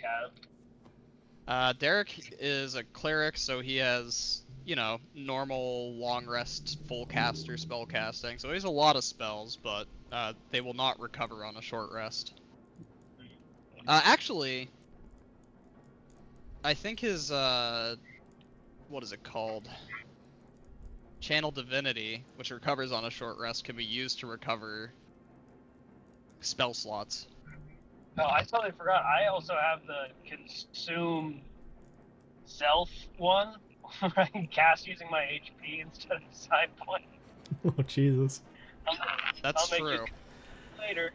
have? Derek is a cleric, so he has, you know, normal long rest full caster spell casting. So he has a lot of spells, but they will not recover on a short rest. Actually, I think his what is it called? Channel Divinity, which recovers on a short rest, can be used to recover spell slots. Oh, I totally forgot. I also have the consume self one, where I can cast using my HP instead of side point. Oh Jesus. That's I'll make true. it later.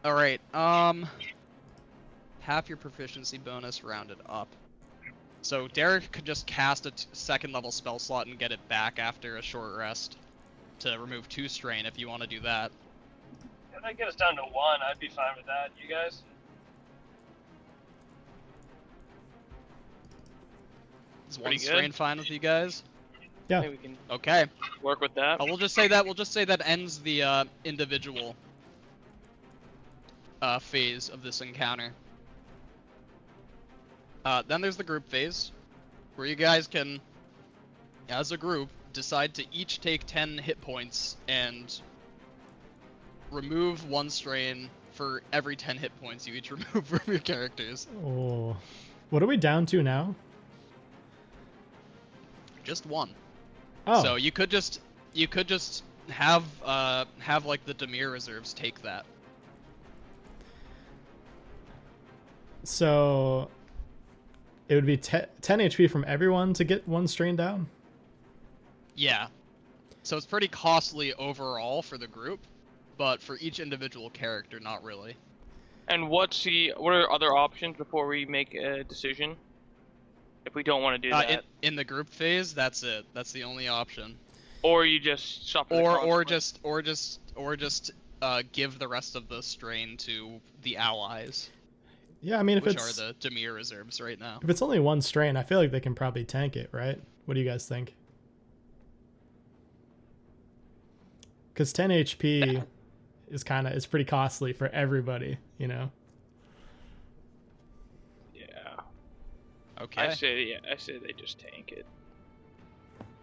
All right. Half your proficiency bonus rounded up. So Derek could just cast a second level spell slot and get it back after a short rest to remove 2 strain if you want to do that. If I get us down to 1, I'd be fine with that. You guys? Is 1 Pretty good. strain fine with you guys? Yeah. Maybe we can Okay. work with that. We'll just say that. We'll just say that ends the individual phase of this encounter. Then there's the group phase, where you guys can, as a group, decide to each take 10 hit points and remove 1 strain for every 10 hit points you each remove from your characters. Oh. What are we down to now? Just 1. Oh. So you could just have like the Demir reserves take that. So it would be 10 HP from everyone to get 1 strain down? Yeah. So it's pretty costly overall for the group, but for each individual character, not really. And what are other options before we make a decision? If we don't want to do that, In the group phase, that's it. That's the only option. or you just suffer the consequence. Or just give the rest of the strain to the allies, Yeah, I mean, if which it's are the Demir reserves right now. if it's only 1 strain, I feel like they can probably tank it, right? What do you guys think? Because 10 HP is it's pretty costly for everybody, you know? Yeah. Okay. I say they just tank it.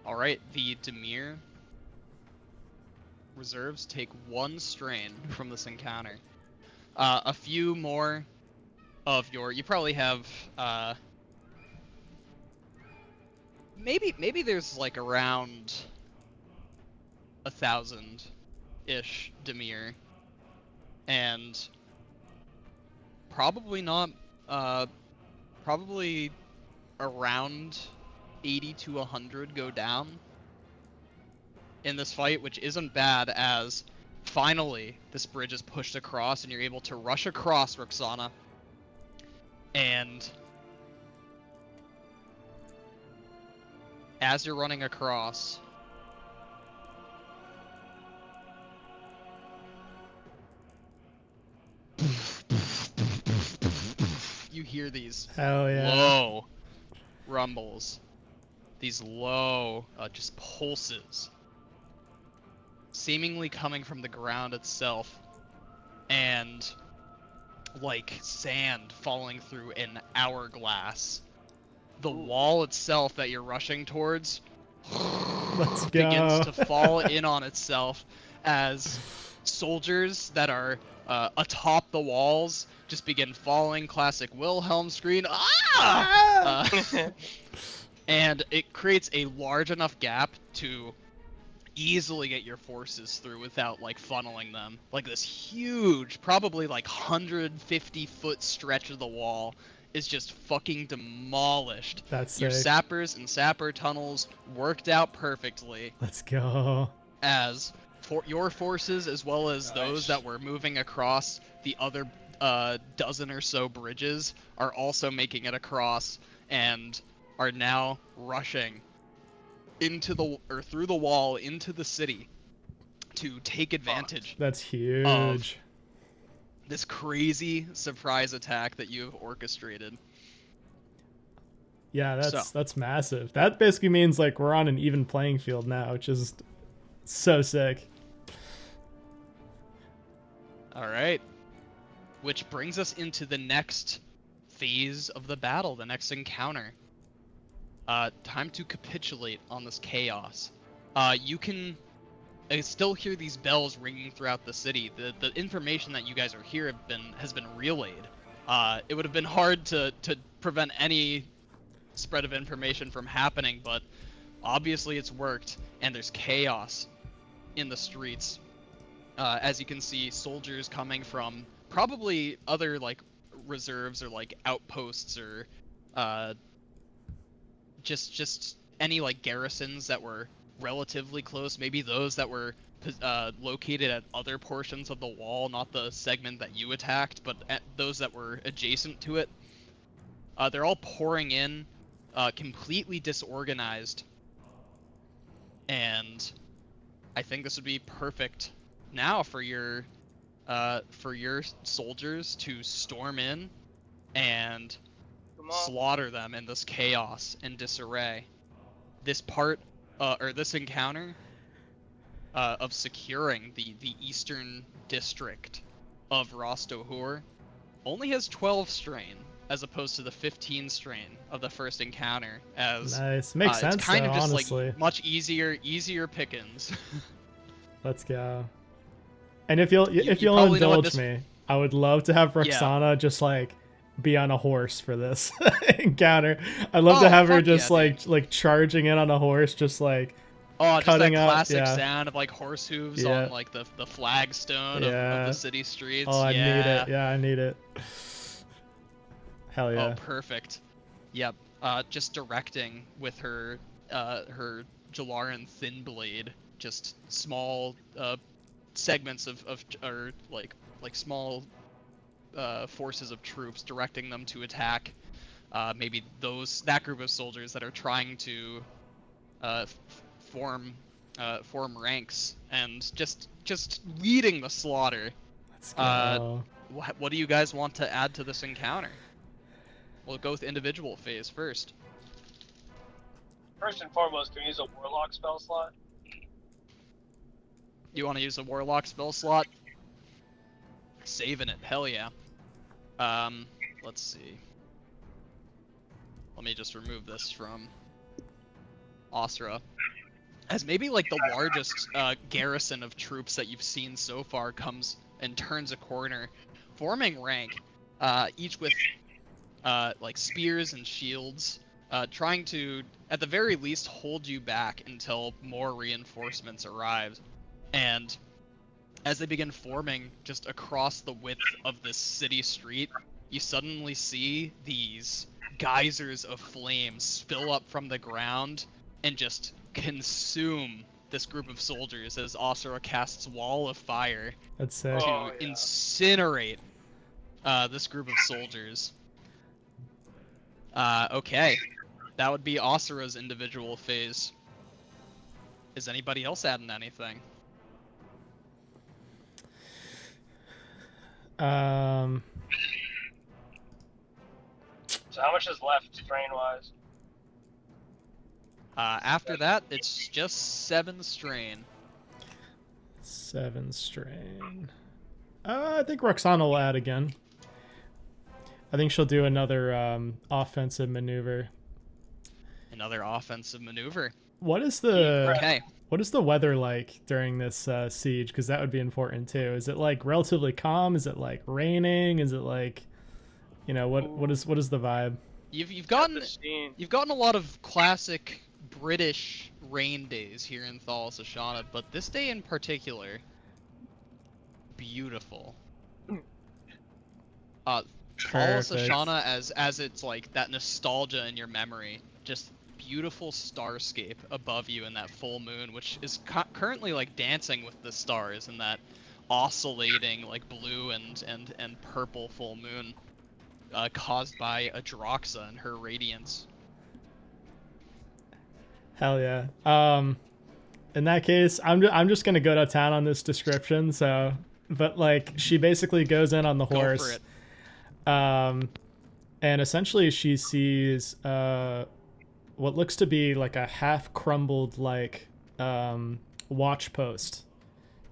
All right. The Demir reserves take 1 strain from this encounter. A few more of you probably have maybe there's like around 1,000-ish Demir, and probably not probably around 80 to 100 go down in this fight, which isn't bad, as finally this bridge is pushed across and you're able to rush across, Roksana. And as you're running across, you hear these Hell yeah. low rumbles, these low just pulses, seemingly coming from the ground itself, and like sand falling through an hourglass. The wall itself that you're rushing towards Let's begins go. to fall in on itself as soldiers that are atop the walls just begin falling. Classic Wilhelm scream. Ah! And it creates a large enough gap to easily get your forces through without like funneling them. Like this huge, probably like 150-foot stretch of the wall is just fucking demolished. That's Your sick. sappers and sapper tunnels worked out perfectly, Let's go. as for your forces as well as those that were moving across the other dozen or so bridges are also making it across and are now rushing into the or through the wall into the city to take advantage That's huge. of this crazy surprise attack that you have orchestrated. Yeah, So. that's massive. That basically means like we're on an even playing field now, which is so sick. All right. Which brings us into the next phase of the battle, the next encounter. Time to capitulate on this chaos. You can still hear these bells ringing throughout the city. The information that you guys are here has been relayed. It would have been hard to prevent any spread of information from happening, but obviously it's worked, and there's chaos in the streets. As you can see, soldiers coming from probably other like reserves or like outposts or just any like garrisons that were relatively close, maybe those that were located at other portions of the wall, not the segment that you attacked, but at those that were adjacent to it. They're all pouring in, completely disorganized, and I think this would be perfect now for your soldiers to storm in and slaughter them in this chaos and disarray. This part, or this encounter, of securing the eastern district of Ras Duhour only has 12 strain, as opposed to the 15 strain of the first encounter. As Nice. Makes sense. it's kind though, of just honestly. like much easier pickings. Let's go. And if you'll you you'll probably know what indulge this- me, I would love to have Yeah. Roksana just like be on a horse for this encounter. I'd love to Oh, have her fuck just yeah, like charging in on a horse, just like Oh, just that cutting up, classic yeah. sound of like horse hooves Yeah. on like the flagstone Yeah. of the city streets. Oh, I yeah. need it. Yeah, I need it. Hell yeah. Oh, perfect. Yep. Just directing with her Jalaran thin blade, just small segments of or like small forces of troops, directing them to attack maybe that group of soldiers that are trying to form ranks, and just leading the slaughter. Let's go. What do you guys want to add to this encounter? We'll go with individual phase first. First and foremost, can we use a warlock spell slot? You want to use a warlock spell slot? Saving it, hell yeah. Let's see. Let me just remove this from Asra. As maybe like the largest garrison of troops that you've seen so far comes and turns a corner, forming rank, each with like spears and shields, trying to, at the very least, hold you back until more reinforcements arrive. And as they begin forming just across the width of this city street, you suddenly see these geysers of flames spill up from the ground and just consume this group of soldiers as Asura casts Wall of Fire That's sick. to Oh, yeah. incinerate this group of soldiers. Okay. That would be Asura's individual phase. Is anybody else adding anything? So how much is left strain-wise? After that, it's just 7 strain. 7 strain. I think Roksana will add again. I think she'll do another offensive maneuver. Another offensive maneuver. What is the Okay. what is the weather like during this siege? Because that would be important too. Is it like relatively calm? Is it like raining? Is it like, you know, what is the vibe? You've gotten The scene. You've gotten a lot of classic British rain days here in Thal-Sashana, but this day in particular, beautiful. Thal-Sashana as it's like that nostalgia in your memory, just beautiful starscape above you in that full moon, which is currently like dancing with the stars in that oscillating like blue and purple full moon, caused by Adroxa and her radiance. Hell yeah. In that case, I'm just gonna go to town on this description. So, but like she basically goes in on the horse, Go for it. and essentially she sees what looks to be like a half crumbled like watch post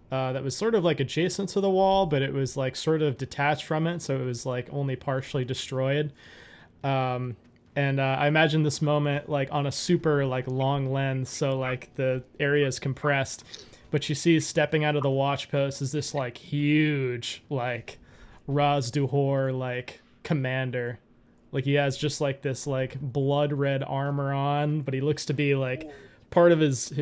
that was sort of like adjacent to the wall, but it was like sort of detached from it, so it was like only partially destroyed. And I imagine this moment like on a super like long lens, so like the area is compressed, but you see stepping out of the watch post is this like huge like Ras Duhour like commander. Like he has just like this like blood red armor on, but he looks to be like part of his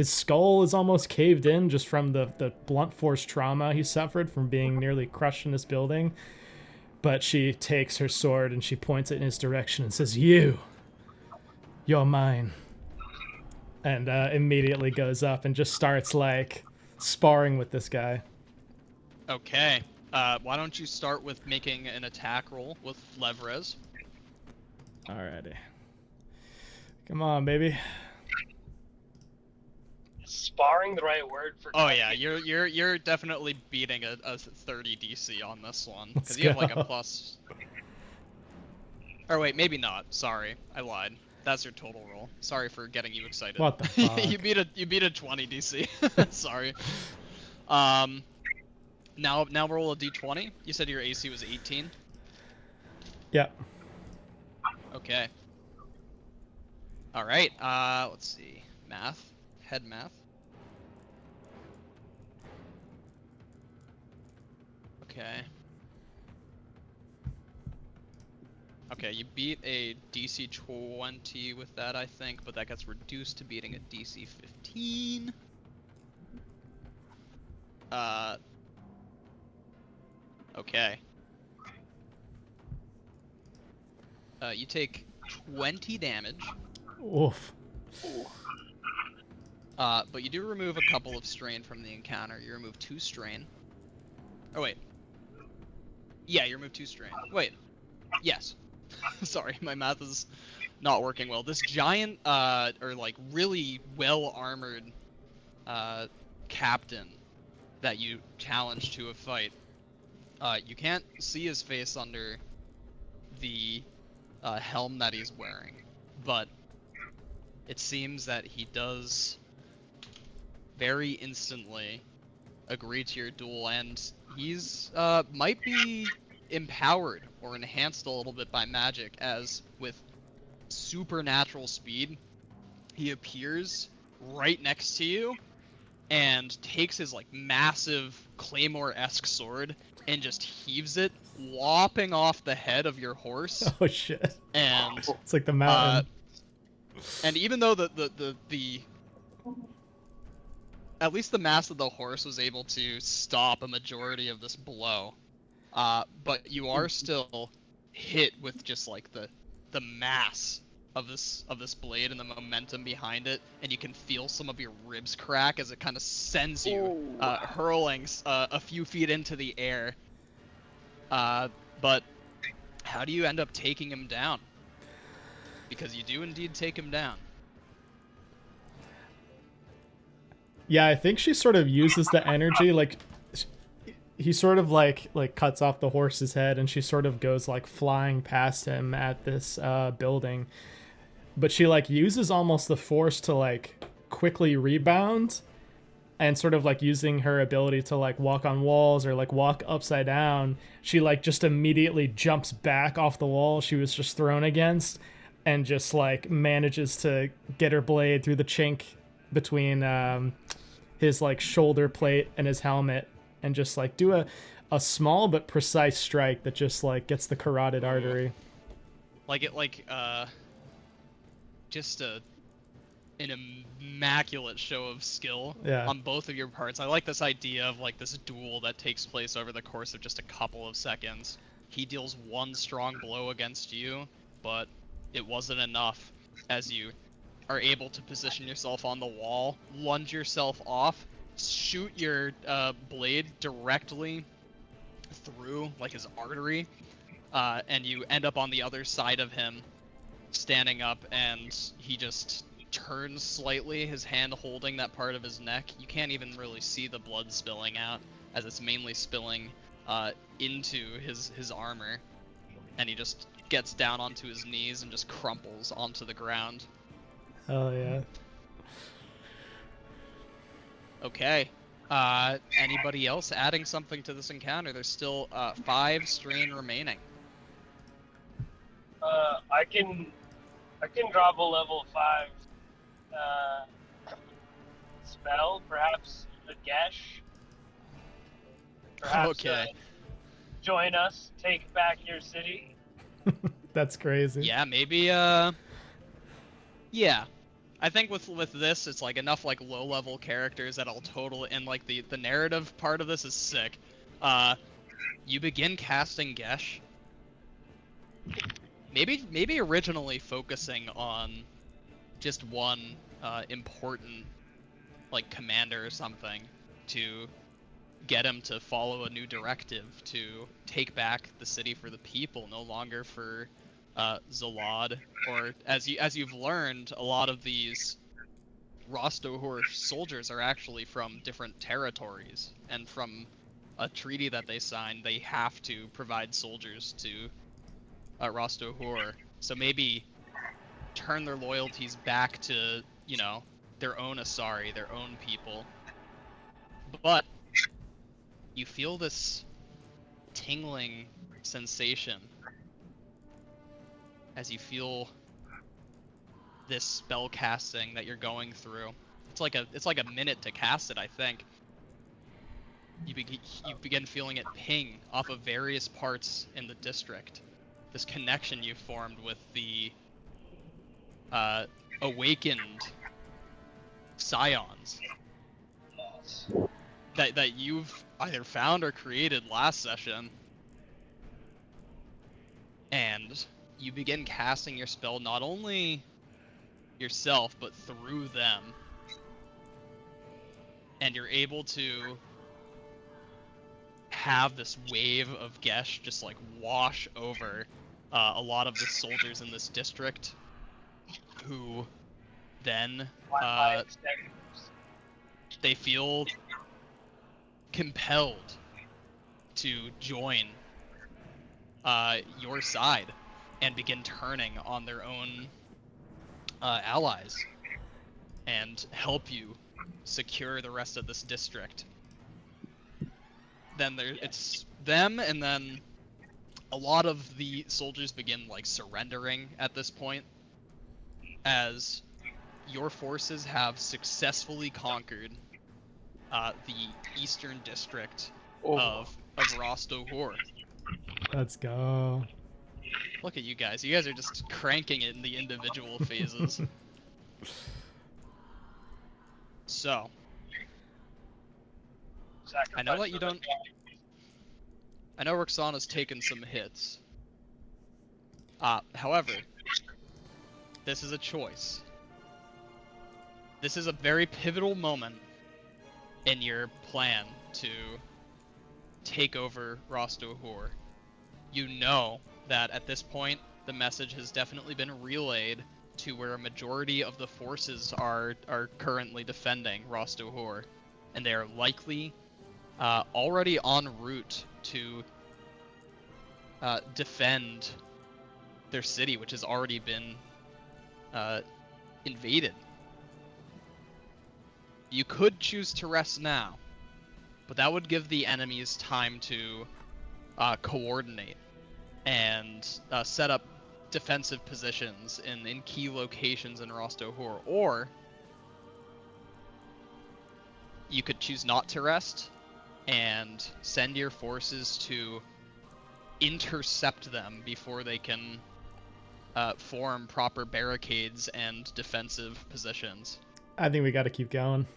skull is almost caved in just from the blunt force trauma he suffered from being nearly crushed in this building. But she takes her sword and she points it in his direction and says, "You're mine." And immediately goes up and just starts like sparring with this guy. Okay. Why don't you start with making an attack roll with Levrez? Alrighty. Come on, baby. Is sparring the right word for? Oh yeah, you're definitely beating a 30 DC on this one Let's because you have like go. a plus. Or wait, maybe not. Sorry, I lied. That's your total roll. Sorry for getting you excited. What the fuck? you beat a 20 DC. Sorry. Now roll a d20. You said your AC was 18. Yep. Okay. All right. Let's see. Math. Head math. Okay. Okay, you beat a DC 20 with that, I think, but that gets reduced to beating a DC 15. Okay. You take 20 damage. Oof. But you do remove a couple of strain from the encounter. You remove 2 strain. Oh, wait. Yeah, you remove 2 strain. Wait. Yes. Sorry, my math is not working well. This giant, or like really well-armored, captain that you challenge to a fight, you can't see his face under the helm that he's wearing, but it seems that he does very instantly agree to your duel, and he's might be empowered or enhanced a little bit by magic, as with supernatural speed he appears right next to you and takes his like massive claymore-esque sword and just heaves it, lopping off the head of your horse. Oh shit. And It's like the mountain. and even though the at least the mass of the horse was able to stop a majority of this blow, but you are still hit with just like the mass of this blade and the momentum behind it, and you can feel some of your ribs crack as it kind of sends you hurling a few feet into the air. But how do you end up taking him down? Because you do indeed take him down. Yeah, I think she sort of uses the energy, like he sort of like cuts off the horse's head, and she sort of goes like flying past him at this building, but she like uses almost the force to like quickly rebound, and sort of like using her ability to like walk on walls or like walk upside down, she like just immediately jumps back off the wall she was just thrown against, and just like manages to get her blade through the chink between his like shoulder plate and his helmet, and just like do a small but precise strike that just like gets the carotid artery. Just an immaculate show of skill Yeah. on both of your parts. I like this idea of like this duel that takes place over the course of just a couple of seconds. He deals one strong blow against you, but it wasn't enough, as you are able to position yourself on the wall, lunge yourself off, shoot your blade directly through like his artery, and you end up on the other side of him, standing up, and he just turns slightly, his hand holding that part of his neck. You can't even really see the blood spilling out, as it's mainly spilling into his armor, and he just gets down onto his knees and just crumples onto the ground. Oh yeah. Okay. Anybody else adding something to this encounter? There's still 5 strain remaining. I can drop a level 5 spell, perhaps a Gesh. Perhaps, Okay. Join us, take back your city. That's crazy. Yeah, maybe. Yeah, I think with this, it's like enough like low level characters that'll total, and like the narrative part of this is sick. You begin casting Gesh. Maybe originally focusing on just one important like commander or something to get him to follow a new directive to take back the city for the people, no longer for Zalad, or as you've learned, a lot of these Ras Duhour soldiers are actually from different territories, and from a treaty that they signed, they have to provide soldiers to Ras Duhour. So maybe turn their loyalties back to, you know, their own Asari, their own people. But you feel this tingling sensation as you feel this spell casting that you're going through. It's like a minute to cast it, I think. You begin feeling it ping off of various parts in the district. This connection you formed with the awakened scions that you've either found or created last session. And you begin casting your spell not only yourself, but through them. And you're able to have this wave of Gesh just like wash over a lot of the soldiers in this district, who then they feel compelled to join your side and begin turning on their own allies and help you secure the rest of this district. Then it's them, and then a lot of the soldiers begin like surrendering at this point, as your forces have successfully conquered the eastern district of Ras Duhour. Let's go. Look at you guys. You guys are just cranking it in the individual phases. So, I know that you don't... I know Roksana's taken some hits. However, this is a choice. This is a very pivotal moment in your plan to take over Ras Duhour. You know that at this point, the message has definitely been relayed to where a majority of the forces are currently defending Ras Duhour, and they are likely already en route to defend their city, which has already been invaded. You could choose to rest now, but that would give the enemies time to coordinate and set up defensive positions in key locations in Ras Duhour. Or you could choose not to rest and send your forces to intercept them before they can form proper barricades and defensive positions. I think we got to keep going.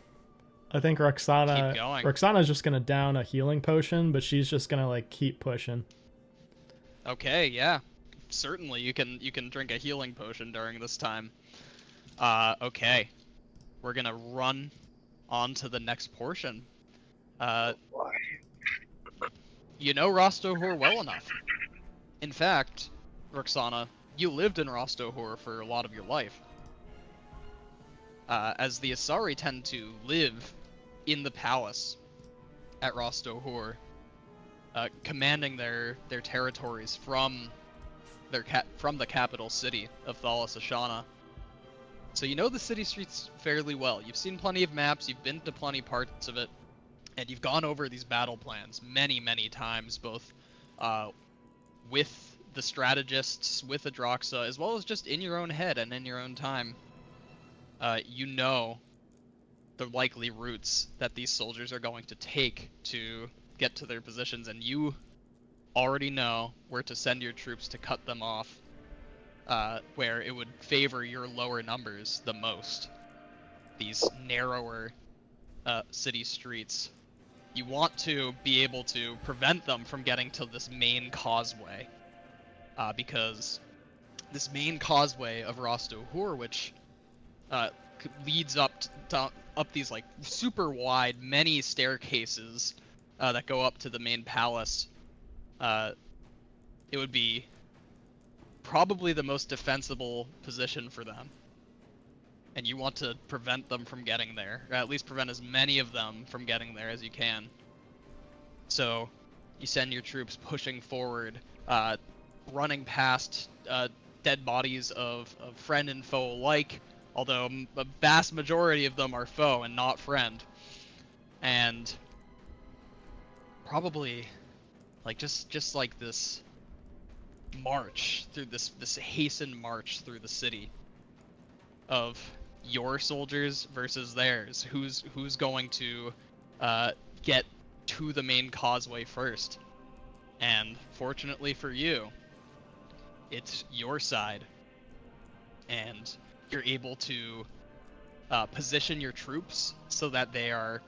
I think Keep Roksana's going. just gonna down a healing potion, but she's just gonna like keep pushing. Okay, yeah. Certainly you can drink a healing potion during this time. Okay. We're gonna run on to the next portion. You know Ras Duhour well enough. In fact, Roksana, you lived in Ras Duhour for a lot of your life. As the Asari tend to live in the palace at Ras Duhour, commanding their territories from the capital city of Thalas Ashana. So you know the city streets fairly well. You've seen plenty of maps, you've been to plenty parts of it, and you've gone over these battle plans many, many times, both with the strategists, with Adroxa, as well as just in your own head and in your own time. You know the likely routes that these soldiers are going to take to get to their positions, and you already know where to send your troops to cut them off, where it would favor your lower numbers the most. These narrower city streets. You want to be able to prevent them from getting to this main causeway, because this main causeway of Ras Duhour, which leads up these like super wide, many staircases that go up to the main palace. It would be probably the most defensible position for them, and you want to prevent them from getting there, or at least prevent as many of them from getting there as you can. So you send your troops pushing forward, running past dead bodies of friend and foe alike, although a vast majority of them are foe and not friend. And probably like just like this march through this hastened march through the city of your soldiers versus theirs. Who's going to get to the main causeway first? And fortunately for you, it's your side, and you're able to position your troops so that they are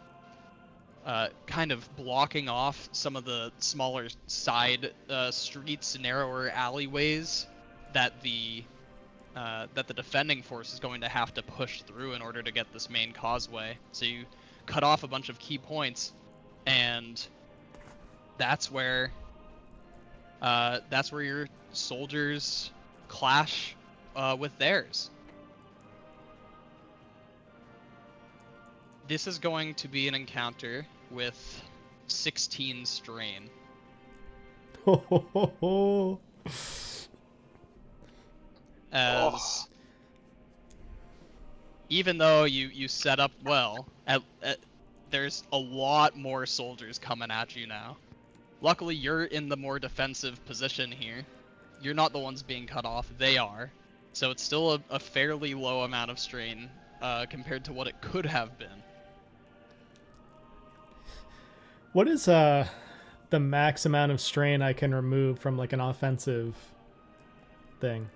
kind of blocking off some of the smaller side streets, narrower alleyways that the defending force is going to have to push through in order to get this main causeway. So you cut off a bunch of key points, and that's where your soldiers clash with theirs. This is going to be an encounter with 16 strain. As even though you set up well, there's a lot more soldiers coming at you now. Luckily, you're in the more defensive position here. You're not the ones being cut off, they are. So it's still a fairly low amount of strain compared to what it could have been. What is the max amount of strain I can remove from like an offensive thing?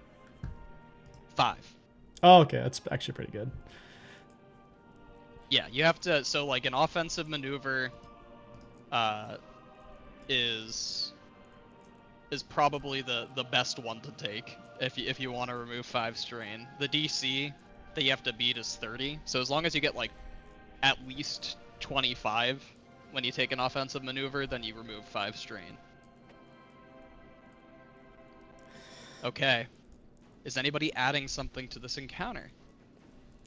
5. Oh, okay, that's actually pretty good. Yeah, you have to. So like an offensive maneuver is is probably the best one to take if you want to remove 5 strain. The DC that you have to beat is 30, so as long as you get like at least 25 when you take an offensive maneuver, then you remove 5 strain. Okay. Is anybody adding something to this encounter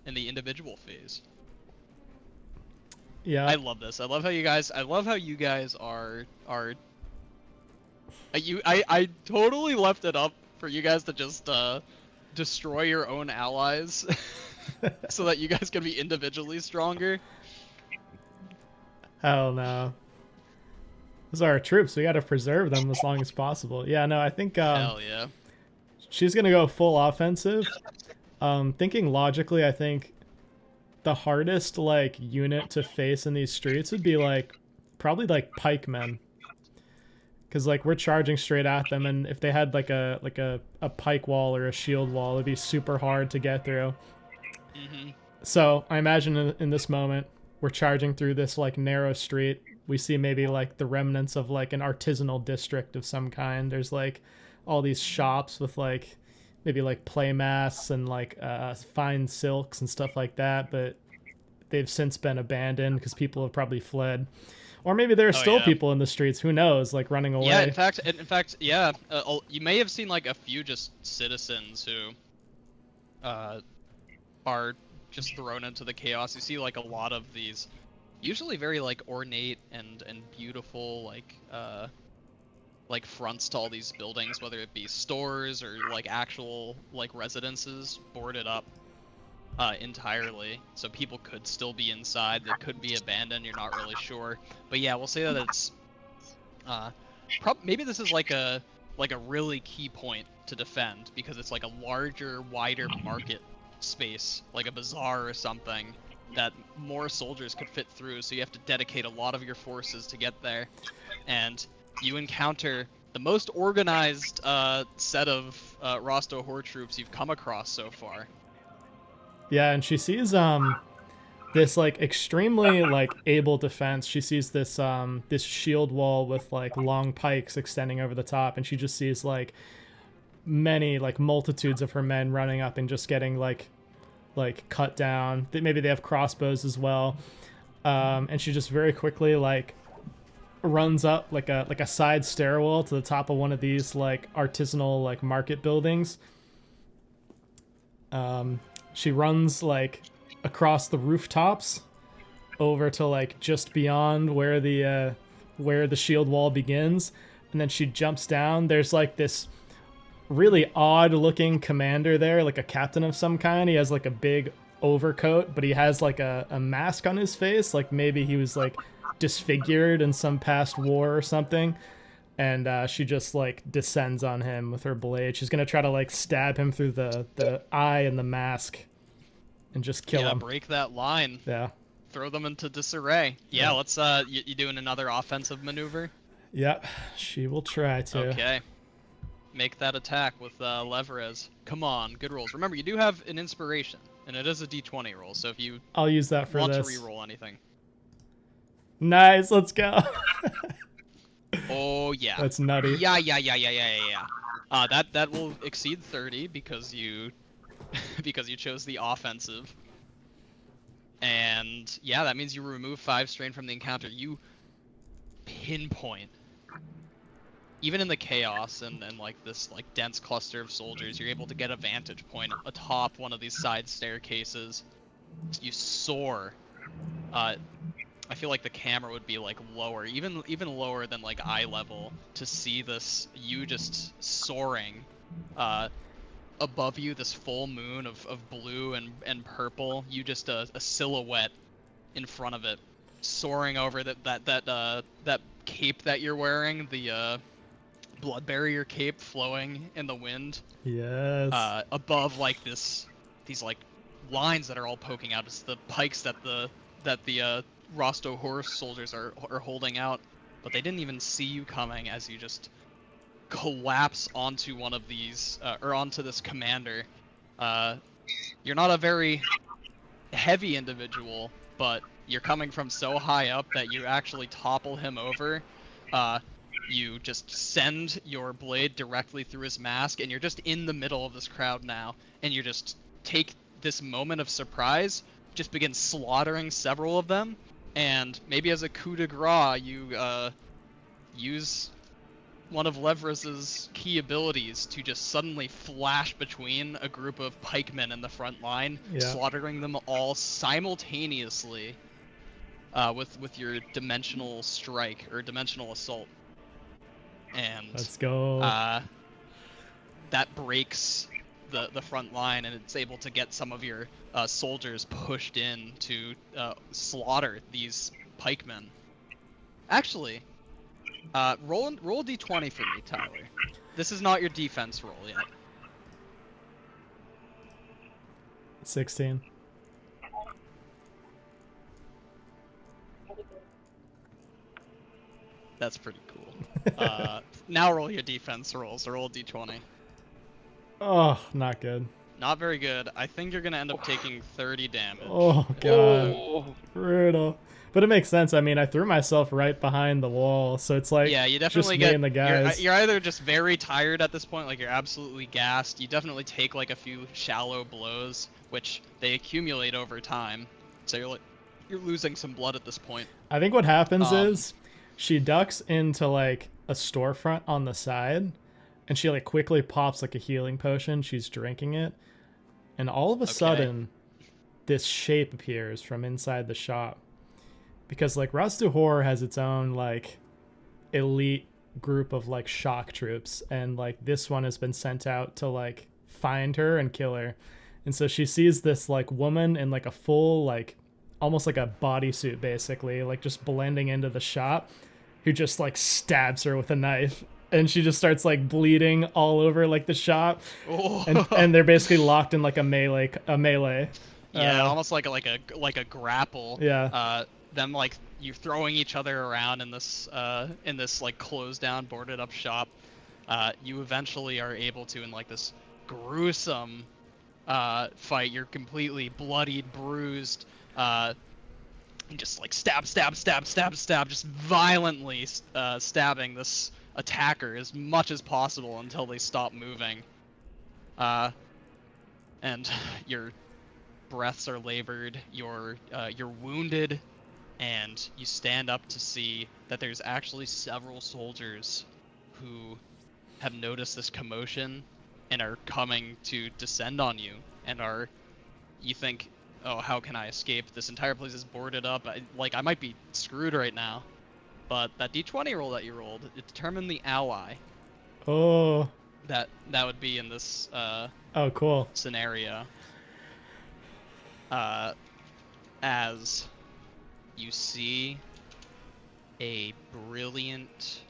in the individual phase? Yeah. I love this. I love how you guys are I totally left it up for you guys to just destroy your own allies so that you guys can be individually stronger. Hell no. Those are our troops. We got to preserve them as long as possible. Yeah, no, I think Hell yeah. she's going to go full offensive. Thinking logically, I think the hardest like unit to face in these streets would be like probably like pikemen. Cuz like we're charging straight at them, and if they had like a pike wall or a shield wall, it'd be super hard to get through. Mm-hmm. So, I imagine in this moment we're charging through this like narrow street. We see maybe like the remnants of like an artisanal district of some kind. There's like all these shops with like maybe like play masks and like fine silks and stuff like that, but they've since been abandoned because people have probably fled. Or maybe there are still people in the streets, who knows, like running away. Yeah, in fact, yeah, you may have seen like a few just citizens who are just thrown into the chaos. You see like a lot of these usually very like ornate and beautiful like fronts to all these buildings, whether it be stores or like actual like residences boarded up entirely, so people could still be inside. They could be abandoned, you're not really sure. But yeah, we'll say that it's maybe this is like a really key point to defend, because it's like a larger, wider market space, like a bazaar or something, that more soldiers could fit through, so you have to dedicate a lot of your forces to get there. And you encounter the most organized set of Ras Duhour troops you've come across so far. Yeah, and she sees this like extremely like able defense. She sees this this shield wall with like long pikes extending over the top, and she just sees like many like multitudes of her men running up and just getting like cut down. Maybe they have crossbows as well. And she just very quickly like runs up like a side stairwell to the top of one of these like artisanal like market buildings. She runs like across the rooftops over to like just beyond where the shield wall begins, and then she jumps down. There's like this really odd looking commander there, like a captain of some kind. He has like a big overcoat, but he has like a mask on his face, like maybe he was like disfigured in some past war or something. And she just like descends on him with her blade. She's gonna try to like stab him through the eye and the mask and just kill him. Break that line. Yeah. Throw them into disarray. Yeah, let's you doing another offensive maneuver? Yep, she will try to. Okay. Make that attack with Leverez. Come on, good rolls. Remember, you do have an inspiration, and it is a d20 roll, so if you I'll use that for want this. to reroll anything. Nice, let's go. Oh yeah. That's nutty. Yeah. That will exceed 30 because you because you chose the offensive. And yeah, that means you remove 5 strain from the encounter. You pinpoint, even in the chaos and like this like dense cluster of soldiers, you're able to get a vantage point atop one of these side staircases. You soar. I feel like the camera would be like lower, even lower than like eye level, to see this, you just soaring above you, this full moon of blue and purple. You just a silhouette in front of it, soaring over that cape that you're wearing, the blood barrier cape flowing in the wind. Yes. Above like these like lines that are all poking out. It's the pikes that the Ras Duhour soldiers are holding out, but they didn't even see you coming as you just collapse onto one of these, or onto this commander. You're not a very heavy individual, but you're coming from so high up that you actually topple him over. You just send your blade directly through his mask, and you're just in the middle of this crowd now, and you just take this moment of surprise, just begin slaughtering several of them, and maybe as a coup de grace, you use one of Levras's key abilities to just suddenly flash between a group of pikemen in the front line, Yeah. slaughtering them all simultaneously with your dimensional strike or dimensional assault. And Let's go. that breaks the front line, and it's able to get some of your soldiers pushed in to slaughter these pikemen. Actually, roll a d20 for me, Tyler. This is not your defense roll yet. 16. That's pretty cool. Now roll your defense rolls. Roll a d20. Oh, not good. Not very good. I think you're gonna end up taking 30 damage. Oh god, Oh. brutal. But it makes sense. I mean, I threw myself right behind the wall, so it's like Yeah, you definitely just me get. and the guys. You're either just very tired at this point, like you're absolutely gassed. You definitely take like a few shallow blows, which they accumulate over time. So you're losing some blood at this point. I think what happens Um, is she ducks into like a storefront on the side, and she like quickly pops like a healing potion. She's drinking it, and all of a sudden, this shape appears from inside the shop. Because like Ras Duhour has its own like elite group of like shock troops, and like this one has been sent out to like find her and kill her. And so she sees this like woman in like a full like almost like a bodysuit basically, like just blending into the shop, who just like stabs her with a knife, and she just starts like bleeding all over like the shop. And they're basically locked in like a melee. Yeah, almost like a grapple. Yeah. Them like you throwing each other around in this like closed down, boarded up shop. You eventually are able to, in like this gruesome fight, you're completely bloodied, bruised, just like stab, just violently stabbing this attacker as much as possible until they stop moving. And your breaths are labored, you're wounded, and you stand up to see that there's actually several soldiers who have noticed this commotion and are coming to descend on you, and you think, oh, how can I escape? This entire place is boarded up. I might be screwed right now. But that d20 roll that you rolled, it determined the ally Oh. that would be in this Oh, cool. scenario. As you see a brilliant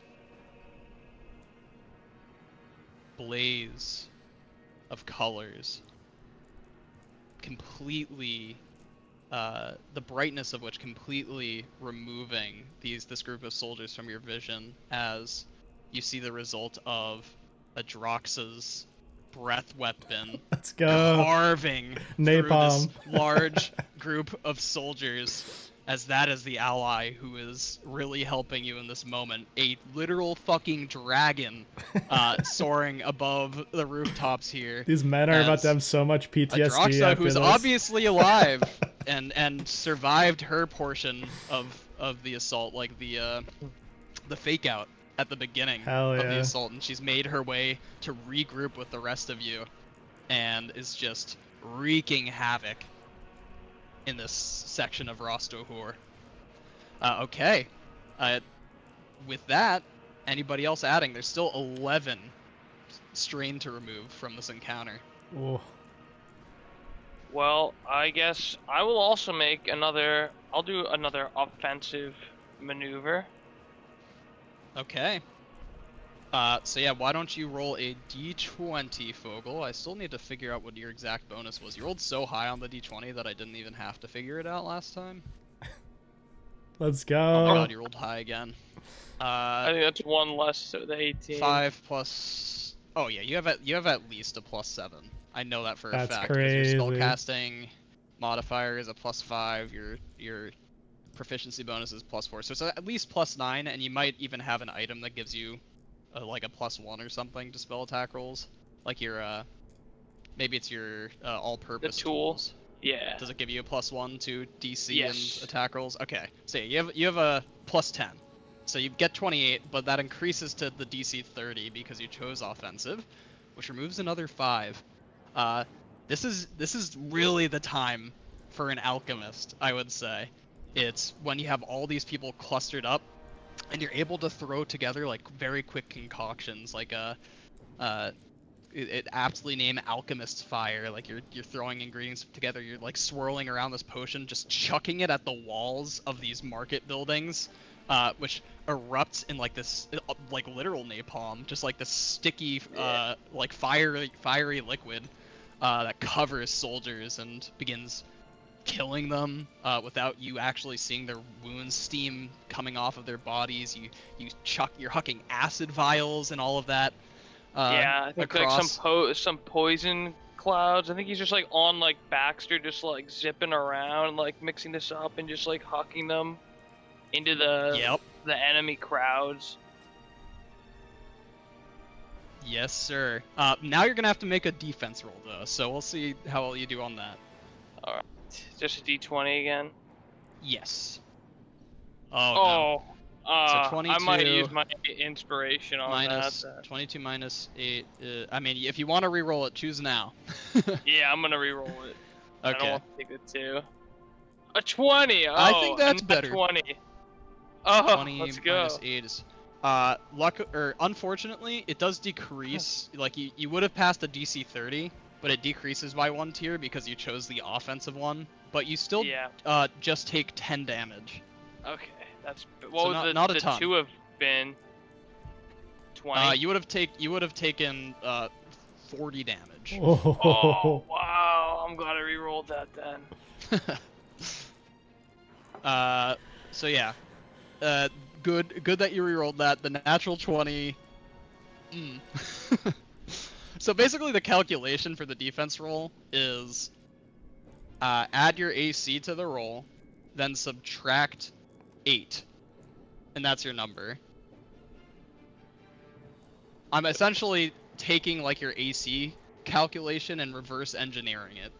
blaze of colors, completely the brightness of which completely removing this group of soldiers from your vision, as you see the result of Adroxa's breath weapon Let's go. carving through Napalm. this large group of soldiers, as that is the ally who is really helping you in this moment. A literal fucking dragon soaring above the rooftops here. These men are about as to have so much PTSD Adroxa, after who's this. obviously alive and survived her portion of the assault, like the fake out at the beginning Hell of the yeah. assault, and she's made her way to regroup with the rest of you and is just wreaking havoc in this section of Ras Duhour. Okay. With that, anybody else adding? There's still 11 strain to remove from this encounter. Ooh. Well, I guess I will also make another. I'll do another offensive maneuver. Okay. So yeah, why don't you roll a d20, Fogel? I still need to figure out what your exact bonus was. You rolled so high on the d20 that I didn't even have to figure it out last time. Let's Oh my go. god, you rolled high again. I think that's one less, so the 18. 5 plus... Oh yeah, you have at least a +7. I know that for a That's fact. Because your crazy. spellcasting modifier is a +5, your proficiency bonus is +4, so it's at least +9, and you might even have an item that gives you like a +1 or something to spell attack rolls, like your maybe it's your all-purpose The tool. tools. Yeah. Does it give you a +1 to DC Yes. and attack rolls? Okay, so you have a +10, so you get 28, but that increases to the DC 30 because you chose offensive, which removes another 5. This is really the time for an alchemist, I would say. It's when you have all these people clustered up, and you're able to throw together like very quick concoctions, like it aptly named Alchemist's Fire. Like you're throwing ingredients together, you're like swirling around this potion, just chucking it at the walls of these market buildings, which erupts in like this like literal napalm, just like this sticky like fiery liquid that covers soldiers and begins killing them without you actually seeing their wounds, steam coming off of their bodies. You're hucking acid vials and all of that. Yeah, I think across. like some poison clouds. I think he's just like on like Baxter, just like zipping around, like mixing this up and just like hucking them into the enemy crowds. Yes, sir. Now you're gonna have to make a defense roll though, so we'll see how well you do on that. All right, just a D20 again. Yes. Oh, no. So 22. I might use my inspiration on minus that. 22 minus 8. I mean, if you want to re-roll it, choose now. Yeah, I'm gonna re-roll it. I don't Okay. want to take the 2. A 20. Oh, I think that's better. 20. Oh, 20 let's go. minus 8 is. Unfortunately, it does decrease. Like you would have passed a DC 30, but it decreases by 1 tier because you chose the offensive one. But you still just take 10 damage. Okay, that's So not a ton. 2 have been 20. You would have taken 40 damage. Oh wow! I'm glad I re-rolled that then. So yeah, good that you re-rolled that. The natural 20. So basically, the calculation for the defense roll is add your AC to the roll, then subtract 8, and that's your number. I'm essentially taking like your AC calculation and reverse engineering it.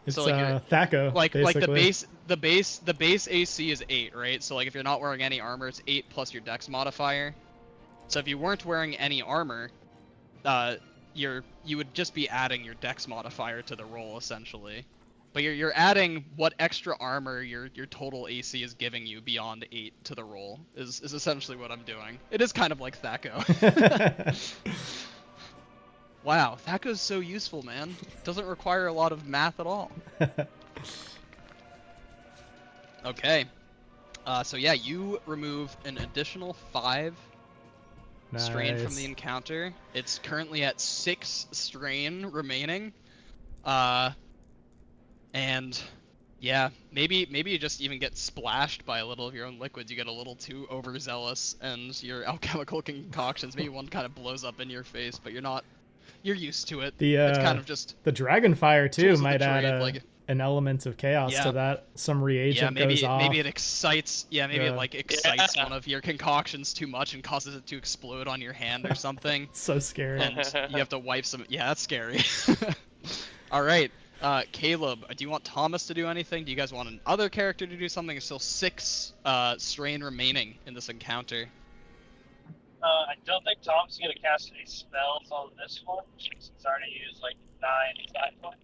It's so like THACO, like basically. the base AC is 8, right? So like if you're not wearing any armor, it's 8 plus your dex modifier. So if you weren't wearing any armor, you would just be adding your dex modifier to the roll essentially. But you're adding what extra armor your total AC is giving you beyond 8 to the roll is essentially what I'm doing. It is kind of like THACO. Wow, THACO's so useful, man. Doesn't require a lot of math at all. Okay. So yeah, you remove an additional 5 strain from the encounter. It's currently at 6 strain remaining. And yeah, maybe you just even get splashed by a little of your own liquids. You get a little too overzealous, and your alchemical concoctions, maybe one kind of blows up in your face, but you're used to it. It's kind of just the dragon fire too might trade, add an element of chaos to that. Some reagent goes off. Maybe it excites. Yeah, maybe it like excites one of your concoctions too much and causes it to explode on your hand or something. It's so scary. And you have to wipe some. Yeah, that's scary. All right. Caleb, do you want Thomas to do anything? Do you guys want another character to do something? There's still 6 strain remaining in this encounter. I don't think Tom's gonna cast any spells on this one. He's already used like 9 side points.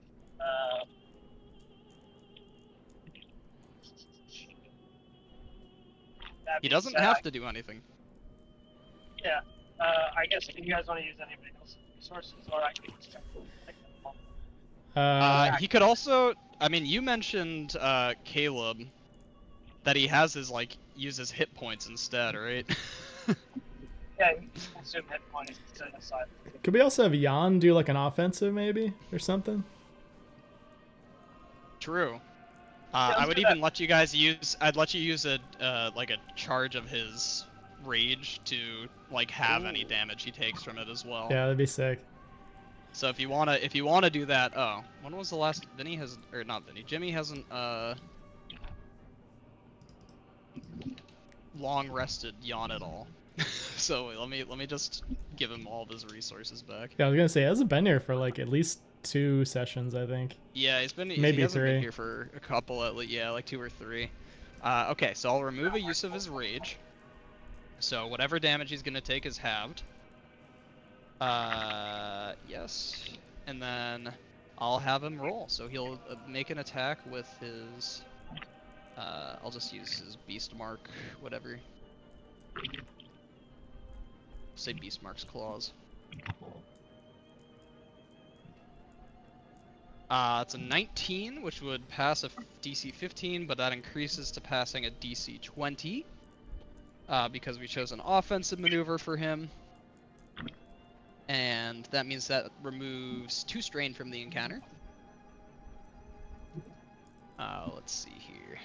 He doesn't have to do anything. Yeah. I guess if you guys want to use anybody else's resources, or I can just take them. He could also. I mean, you mentioned Caleb that he has his uses hit points instead, right? Yeah, you can consume hit points to set aside. Could we also have Jan do like an offensive maybe or something? True. I would even let you guys use. I'd let you use a charge of his rage to have any damage he takes from it as well. Yeah, that'd be sick. So if you wanna do that, when was the last? Jimmy hasn't. long rested yawn at all. So let me just give him all of his resources back. Yeah, I was gonna say, he hasn't been here for like at least 2 sessions, I think. Yeah, he Maybe hasn't 3. been here for a couple at least, yeah, like 2 or 3. Okay, so I'll remove a use of his rage. So whatever damage he's gonna take is halved. Yes. And then I'll have him roll. So he'll make an attack with his I'll just use his beast mark, whatever. Say beast mark's claws. It's a 19, which would pass a DC 15, but that increases to passing a DC 20. Because we chose an offensive maneuver for him. And that means that removes 2 strain from the encounter. Let's see here.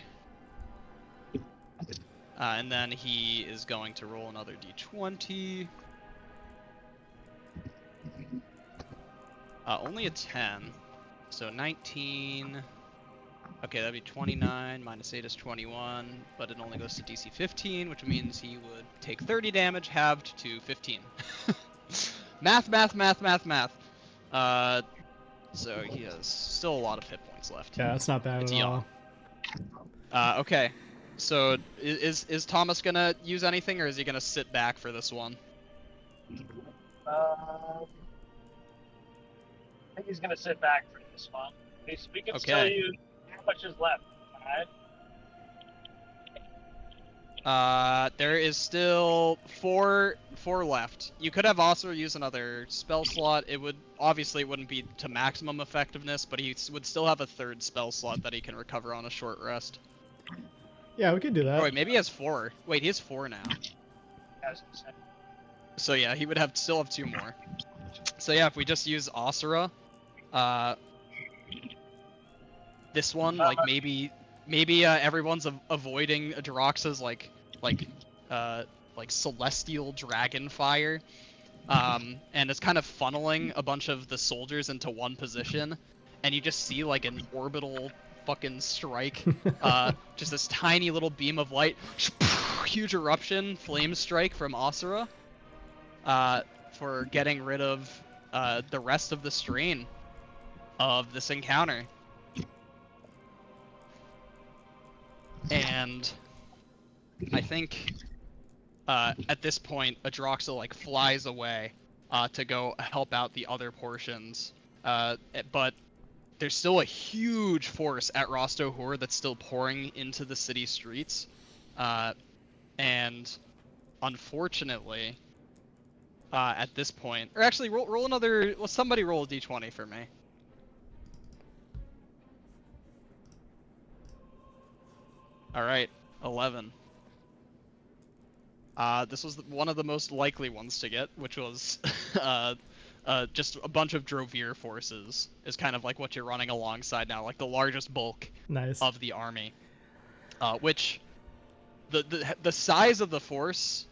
And then he is going to roll another d20. Only a 10. So 19. Okay, that'd be 29. Minus 8 is 21. But it only goes to DC 15, which means he would take 30 damage, halved to 15. Math, math, math, math, math. So he has still a lot of hit points left. Yeah, that's not bad It's at all. Okay. So is Thomas gonna use anything, or is he gonna sit back for this one? I think he's gonna sit back for this one. We can still Okay. use how much is left. There is still four left. You could have also used another spell slot. It wouldn't be to maximum effectiveness, but he would still have a 3rd spell slot that he can recover on a short rest. Yeah, we could do that. Oh wait, maybe he has 4. Wait, he has 4 now. So yeah, he would still have 2 more. So yeah, if we just use Asura, this one, like maybe everyone's avoiding Adroxa's like celestial dragon fire, and it's kind of funneling a bunch of the soldiers into one position, and you just see like an orbital fucking strike, just this tiny little beam of light, huge eruption, flame strike from Asura, for getting rid of the rest of the strain of this encounter. And I think at this point, Adroxa like flies away to go help out the other portions. But there's still a huge force at Ras Duhour that's still pouring into the city streets. And unfortunately, at this point, or actually roll another, well, somebody roll a d20 for me. All right, 11. This was one of the most likely ones to get, which was just a bunch of Drovir forces is kind of like what you're running alongside now, like the largest bulk Nice. of the army. Which the size of the force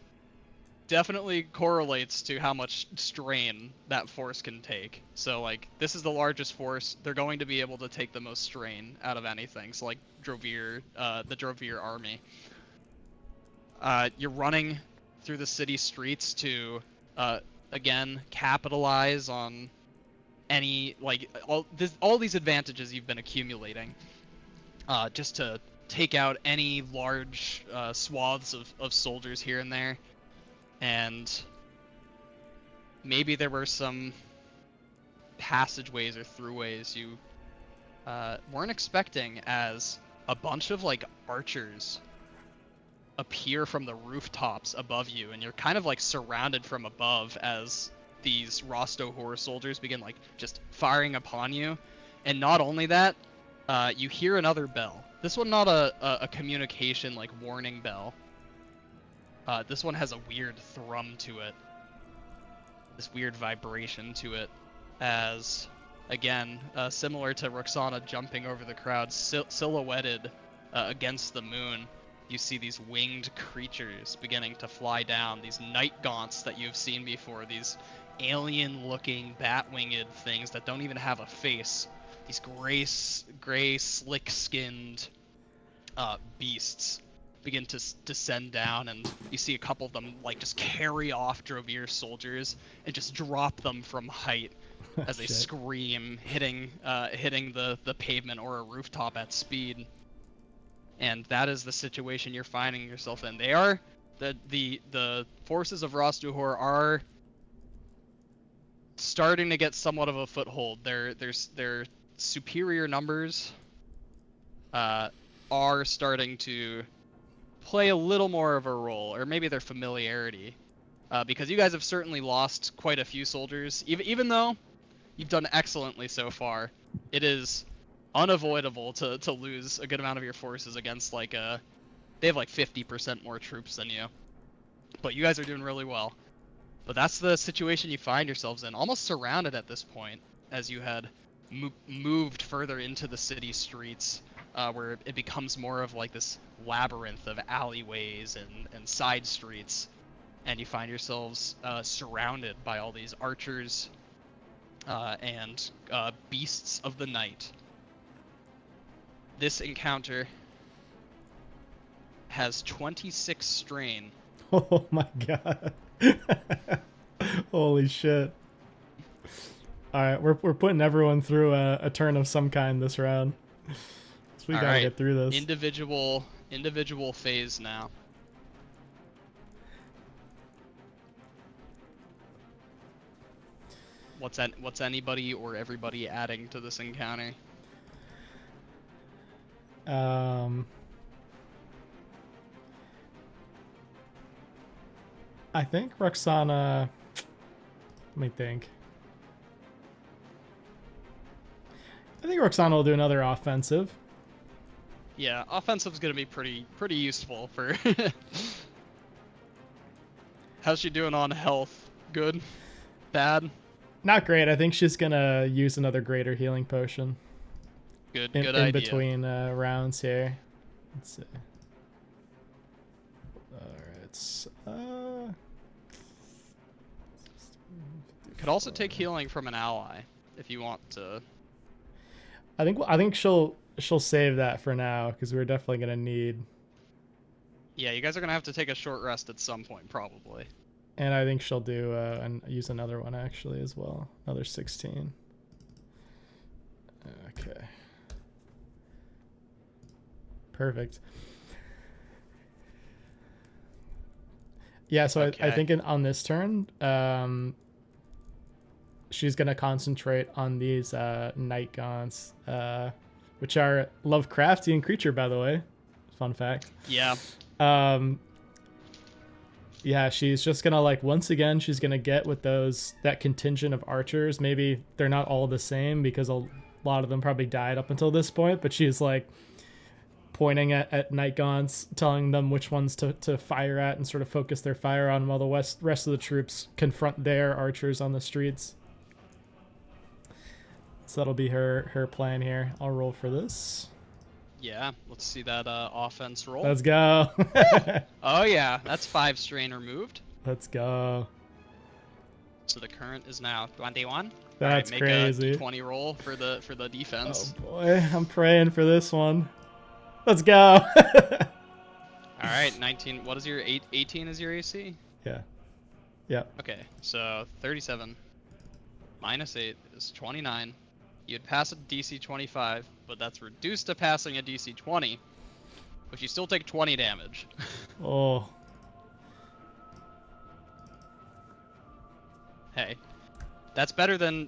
definitely correlates to how much strain that force can take. So like this is the largest force, they're going to be able to take the most strain out of anything. So like Drovir, the Drovir army. You're running through the city streets to again capitalize on any like all these advantages you've been accumulating, just to take out any large swaths of soldiers here and there. And maybe there were some passageways or throughways you weren't expecting, as a bunch of like archers appear from the rooftops above you, and you're kind of like surrounded from above as these Ras Duhour soldiers begin like just firing upon you. And not only that, you hear another bell. This one not a communication like warning bell. This one has a weird thrum to it, this weird vibration to it, as again, similar to Roksana jumping over the crowd, silhouetted against the moon. You see these winged creatures beginning to fly down, these night gaunts that you've seen before, these alien-looking bat-winged things that don't even have a face, these gray slick-skinned beasts begin to descend down, and you see a couple of them like just carry off Drovir's soldiers and just drop them from height as they Shit. scream, hitting the pavement or a rooftop at speed. And that is the situation you're finding yourself in. They are the forces of Ras Duhour are starting to get somewhat of a foothold. Their superior numbers are starting to play a little more of a role, or maybe their familiarity, because you guys have certainly lost quite a few soldiers. Even though you've done excellently so far, it is unavoidable to lose a good amount of your forces against they have like 50% more troops than you. But you guys are doing really well. But that's the situation you find yourselves in, almost surrounded at this point, as you had moved further into the city streets, where it becomes more of like this labyrinth of alleyways and side streets, and you find yourselves surrounded by all these archers and beasts of the night. This encounter has 26 strain. Oh my god. Holy shit. Alright, we're putting everyone through a turn of some kind this round. So we gotta get through this. Individual phase now. What's anybody or everybody adding to this encounter? I think Roksana. Let me think. I think Roksana will do another offensive. Yeah, offensive's gonna be pretty useful for. How's she doing on health? Good? Bad? Not great. I think she's gonna use another greater healing potion. Good In idea. between rounds here. Let's see. Alright. Could also take healing from an ally if you want to. I think she'll save that for now because we're definitely gonna need. Yeah, you guys are gonna have to take a short rest at some point, probably. And I think she'll do and use another one actually as well. Another 16. Okay. Perfect. Yeah, so Okay. I think on this turn, she's gonna concentrate on these night gaunts, which are Lovecraftian creature, by the way. Fun fact. Yeah. Yeah, she's just gonna once again she's gonna get with that contingent of archers. Maybe they're not all the same because a lot of them probably died up until this point, but she's pointing at night gaunts, telling them which ones to fire at and sort of focus their fire on while the rest of the troops confront their archers on the streets. So that'll be her plan here. I'll roll for this. Yeah, let's see that offense roll. Let's go. Oh yeah, that's 5 strain removed. Let's go. So the current is now 21. That's make crazy. a 20 roll for the defense. Oh boy, I'm praying for this one. Let's go. All right, 19. What is your 18 is your AC? Yeah. Yep. Okay, so 37 minus 8 is 29. You'd pass a DC 25, but that's reduced to passing a DC 20, but you still take 20 damage. Oh. Hey, that's better than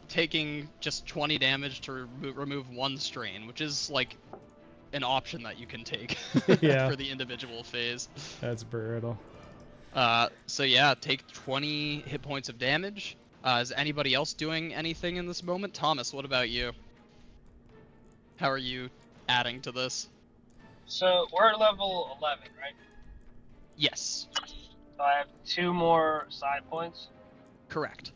taking just 20 damage to remove 1 strain, which is an option that you can take Yeah. for the individual phase. That's brutal. So yeah, take 20 hit points of damage. Is anybody else doing anything in this moment? Thomas, what about you? How are you adding to this? So we're at level 11, right? Yes, So I have 2 more side points. correct.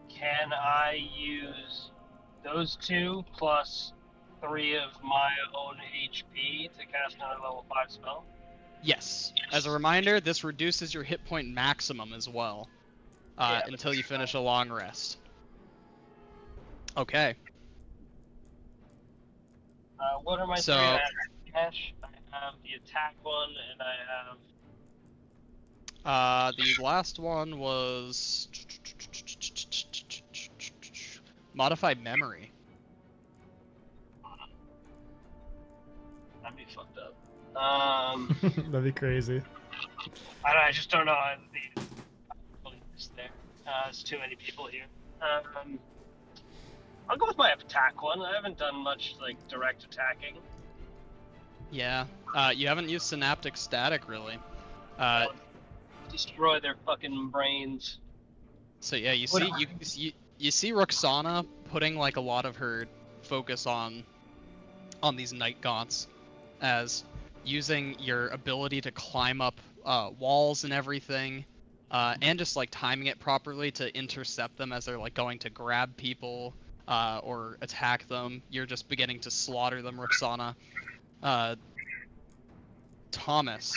Can I use those 2 plus 3 of my own HP to cast another level 5 spell? Yes. As a reminder, this reduces your hit point maximum as well, until you finish a long rest. Okay. What are my So- three? I have dash, I have the attack one, and I have. The last one was modified memory. That'd be fucked up. That'd be crazy. I just don't know how the is there. There's too many people here. I'll go with my attack one. I haven't done much like direct attacking. Yeah. You haven't used synaptic static really. Destroy their fucking brains. So yeah, you What- see you see Roksana putting like a lot of her focus on these night gaunts, as using your ability to climb up walls and everything, and just like timing it properly to intercept them as they're like going to grab people or attack them. You're just beginning to slaughter them, Roksana. Thomas,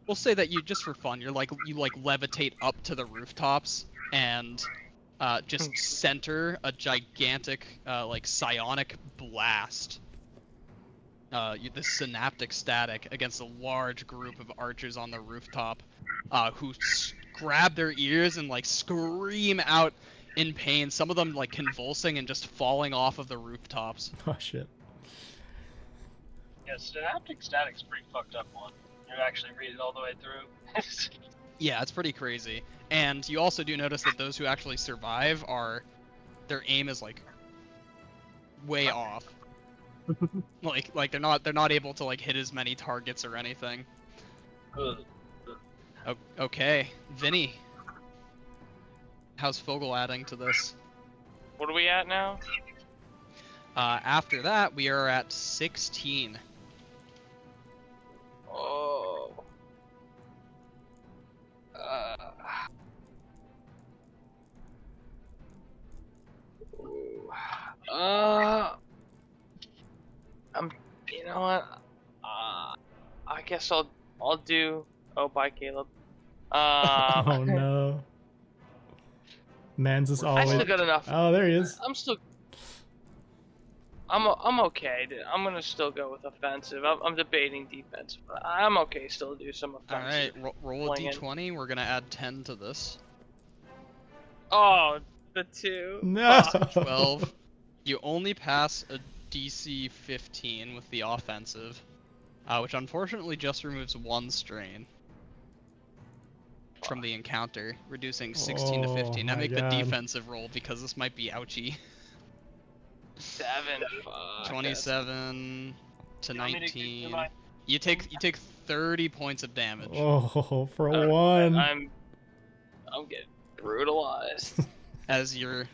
we'll say that you, just for fun, you levitate up to the rooftops and just center a gigantic like psionic blast. The synaptic static against a large group of archers on the rooftop, who grab their ears and like scream out in pain. Some of them like convulsing and just falling off of the rooftops. Oh shit. Yeah, synaptic static's pretty fucked up one. You actually read it all the way through. Yeah, it's pretty crazy. And you also do notice that those who actually survive their aim is like way off. like they're not able to like hit as many targets or anything. Ugh. Okay, Vinny. How's Fogel adding to this? What are we at now? After that, we are at 16. Oh. You know what? I guess I'll do. Oh, bye, Caleb. Oh no. Mans is I always. still got enough. Oh, there he is. I'm okay. I'm gonna still go with offensive. I'm debating defensive, but I'm okay. Still do some All right, offensive. roll a Playing it. d20. We're gonna add 10 to this. Oh, the 2. No. Fuck. 12. You only pass a DC 15 with the offensive, which unfortunately just removes 1 strain from the encounter, reducing 16 to Oh 15. Now my make God. the defensive roll because this might be ouchy. 7. Fuck. 27 to You want me to give 19. my- You take 30 points of damage. Oh, for Alright, one. I'm getting brutalized. As you're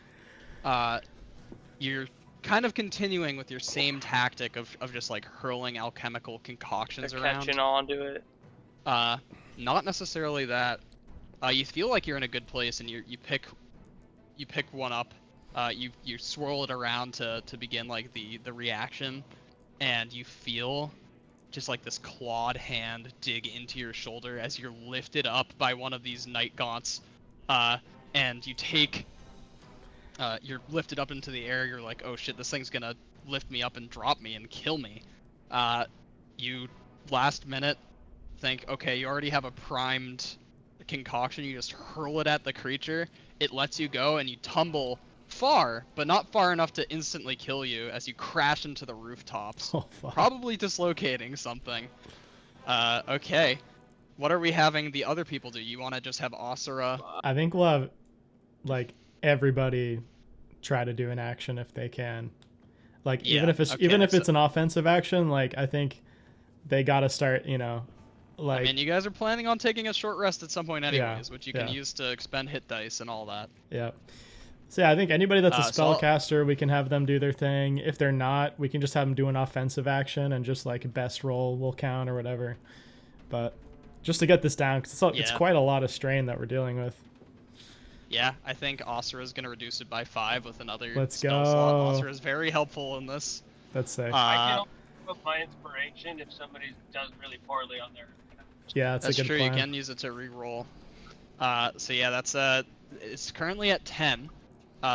kind of continuing with your same tactic of just like hurling alchemical concoctions They're around. catching on to it. Not necessarily that. You feel like you're in a good place, and you pick one up. You swirl it around to begin like the reaction, and you feel just like this clawed hand dig into your shoulder as you're lifted up by one of these night gaunts, and you take. You're lifted up into the air. You're like, oh shit, this thing's gonna lift me up and drop me and kill me. You last minute think, okay, you already have a primed concoction. You just hurl it at the creature. It lets you go, and you tumble far, but not far enough to instantly kill you as you crash into the rooftops, Oh, fuck. probably dislocating something. Okay. What are we having the other people do? You want to just have Asura? I think we'll have like everybody try to do an action if they can. Like Yeah, even if it's okay, an offensive action, like I think they got to start, like I mean, you guys are planning on taking a short rest at some point anyways, Yeah, which you can yeah. use to expend hit dice and all that. yeah. So yeah, I think anybody that's a So I'll- spellcaster, we can have them do their thing. If they're not, we can just have them do an offensive action and just like best roll will count or whatever. But just to get this down, because it's Yeah. quite a lot of strain that we're dealing with. Yeah, I think Asura's gonna reduce it by 5 with another Let's spell slot. go. Asura's very helpful in this. That's safe. I can put my inspiration if somebody does really poorly on their. Yeah, that's That's a good true. plan. You can use it to re-roll. So yeah, that's it's currently at 10.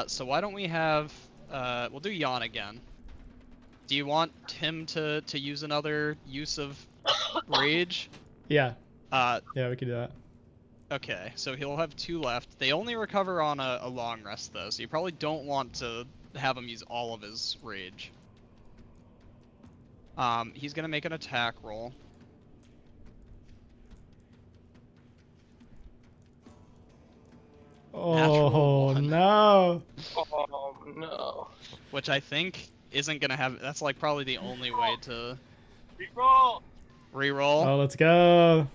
So why don't we have we'll do Jan again. Do you want him to use another use of rage? Yeah, Uh, yeah, we could do that. okay, so he'll have 2 left. They only recover on a long rest though, so you probably don't want to have him use all of his rage. He's gonna make an attack roll. Oh one. no! Oh no. Which I think isn't gonna have. That's like probably the only way to Reroll. reroll. Oh, let's go.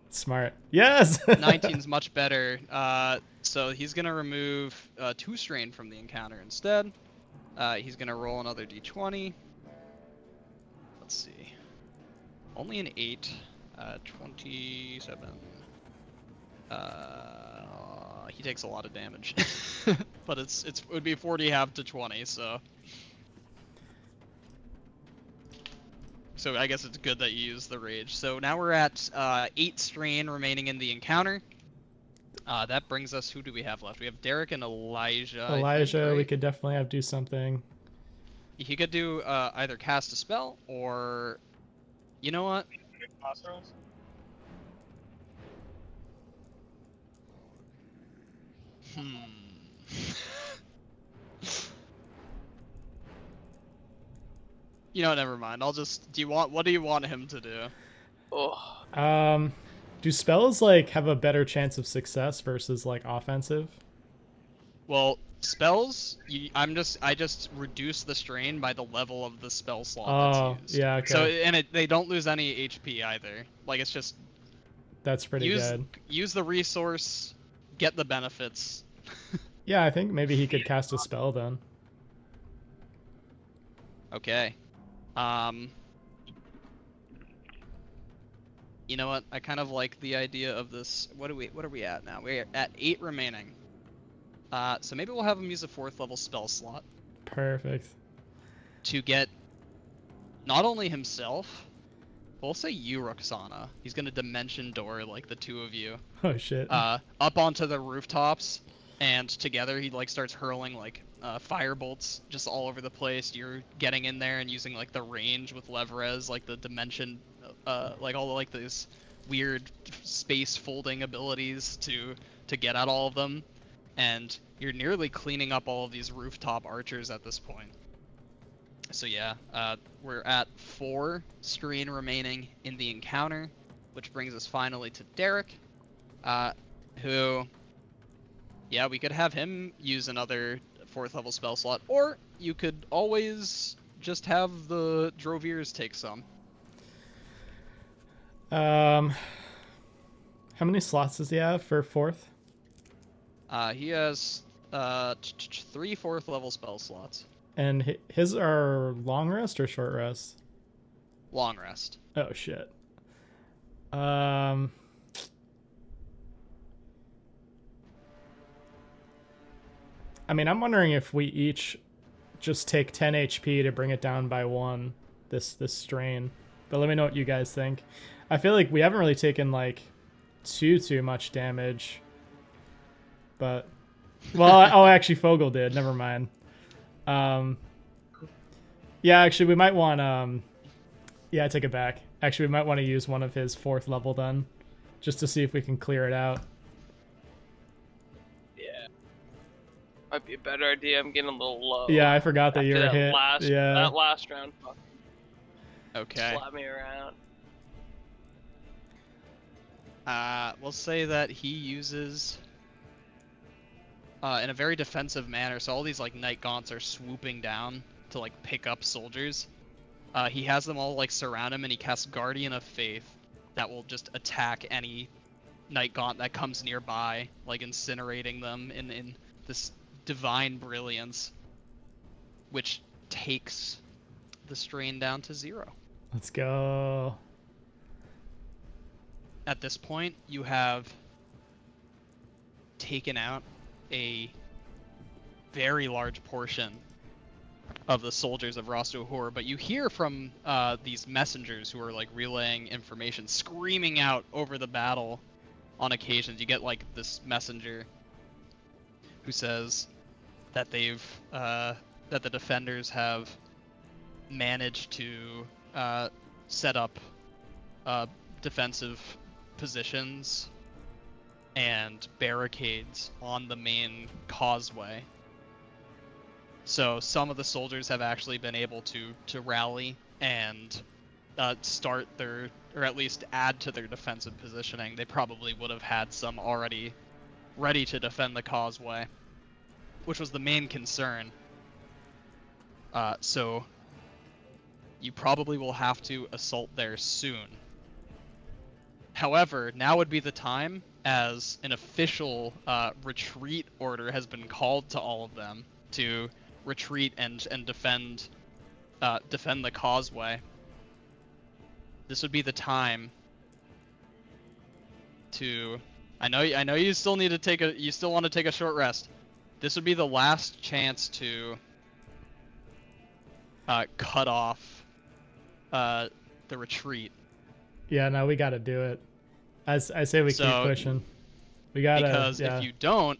Smart. Yes. 19's much better. So he's gonna remove 2 strain from the encounter instead. He's gonna roll another d20. Let's see. Only an 8. 27. He takes a lot of damage, but it would be 40 half to 20, so. So I guess it's good that you use the rage. So now we're at 8 strain remaining in the encounter. That brings us, who do we have left? We have Derek and Elijah. I think, Elijah, we right? could definitely have do something. He could do either cast a spell or, you know what? Nostrils. You know, never mind. I'll just. What do you want him to do? Oh. Do spells like have a better chance of success versus like offensive? Well, spells. I just reduce the strain by the level of the spell slot Oh, that's used. yeah, okay. So they don't lose any HP either. Like it's just That's pretty good. use the resource, get the benefits. Yeah, I think maybe he could cast a spell then. Okay. You know what? I kind of like the idea of this. What are we at now? We're at 8 remaining. So maybe we'll have him use a 4th level spell slot Perfect. to get not only himself, but we'll say you, Roksana. He's gonna dimension door like the 2 of you Oh shit. up onto the rooftops, and together he like starts hurling like fire bolts just all over the place. You're getting in there and using like the range with Leverez, like the dimension, like all like these weird space folding abilities to get at all of them, and you're nearly cleaning up all of these rooftop archers at this point. So yeah, we're at 4 strain remaining in the encounter, which brings us finally to Derek, who, yeah, we could have him use another 4th level spell slot, or you could always just have the Droviers take some. How many slots does he have for 4th? He has 3 4th level spell slots. And his are long rest or short rest? Long rest. Oh shit. I mean, I'm wondering if we each just take 10 HP to bring it down by 1 this strain. But let me know what you guys think. I feel like we haven't really taken like too much damage. But well, oh, actually Fogel did. Never mind. Yeah, actually we might want yeah, I take it back. Actually, we might want to use one of his 4th level then, just to see if we can clear it out. Yeah. Might be a better idea. I'm getting a little low. Yeah, I forgot that you were hit. Yeah. That last round fucking Okay. slapped me around. We'll say that he uses in a very defensive manner, so all these like Night Gaunts are swooping down to like pick up soldiers. He has them all like surround him, and he casts Guardian of Faith that will just attack any Night Gaunt that comes nearby, like incinerating them in this divine brilliance, which takes the strain down to 0. Let's go. At this point, you have taken out a very large portion of the soldiers of Ras Duhour, but you hear from these messengers who are like relaying information, screaming out over the battle on occasions. You get like this messenger who says, that that the defenders have managed to set up defensive positions and barricades on the main causeway. So some of the soldiers have actually been able to rally and start their, or at least add to their defensive positioning. They probably would have had some already ready to defend the causeway, which was the main concern. So you probably will have to assault there soon. However, now would be the time, as an official retreat order has been called to all of them to retreat and defend the causeway. This would be the time to. I know you still need to you still want to take a short rest. This would be the last chance to cut off the retreat. Yeah, no, we got to do it. I say we keep pushing. We got to, because if you don't,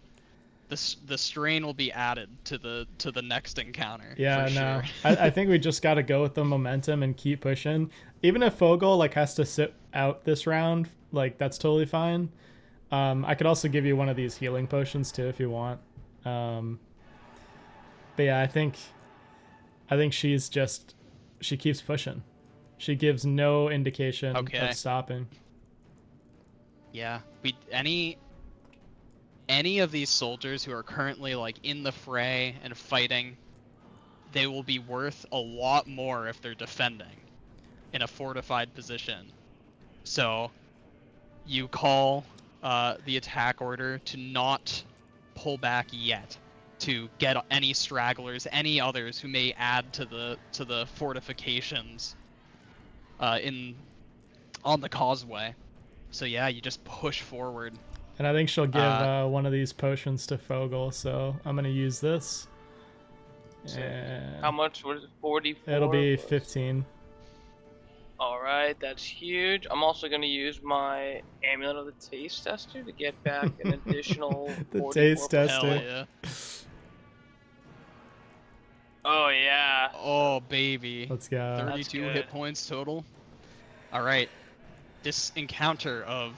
the strain will be added to the next encounter. Yeah, for no. sure. I think we just got to go with the momentum and keep pushing. Even if Fogel like has to sit out this round, like that's totally fine. I could also give you one of these healing potions too if you want. But yeah, I think she keeps pushing. She gives no indication of stopping. Yeah, any of these soldiers who are currently like in the fray and fighting, they will be worth a lot more if they're defending in a fortified position. So you call the attack order to not pull back yet, to get any stragglers, any others who may add to the fortifications on the causeway. So yeah, you just push forward. And I think she'll give one of these potions to Fogel, so I'm gonna use this. And how much? What is it? 44? It'll be 15. Alright, that's huge. I'm also going to use my Amulet of the Taste Tester to get back an additional The 44 Taste points. Tester. Hell yeah. Oh, yeah. Oh, baby. Let's go. 32 good. hit points total. Alright. This encounter of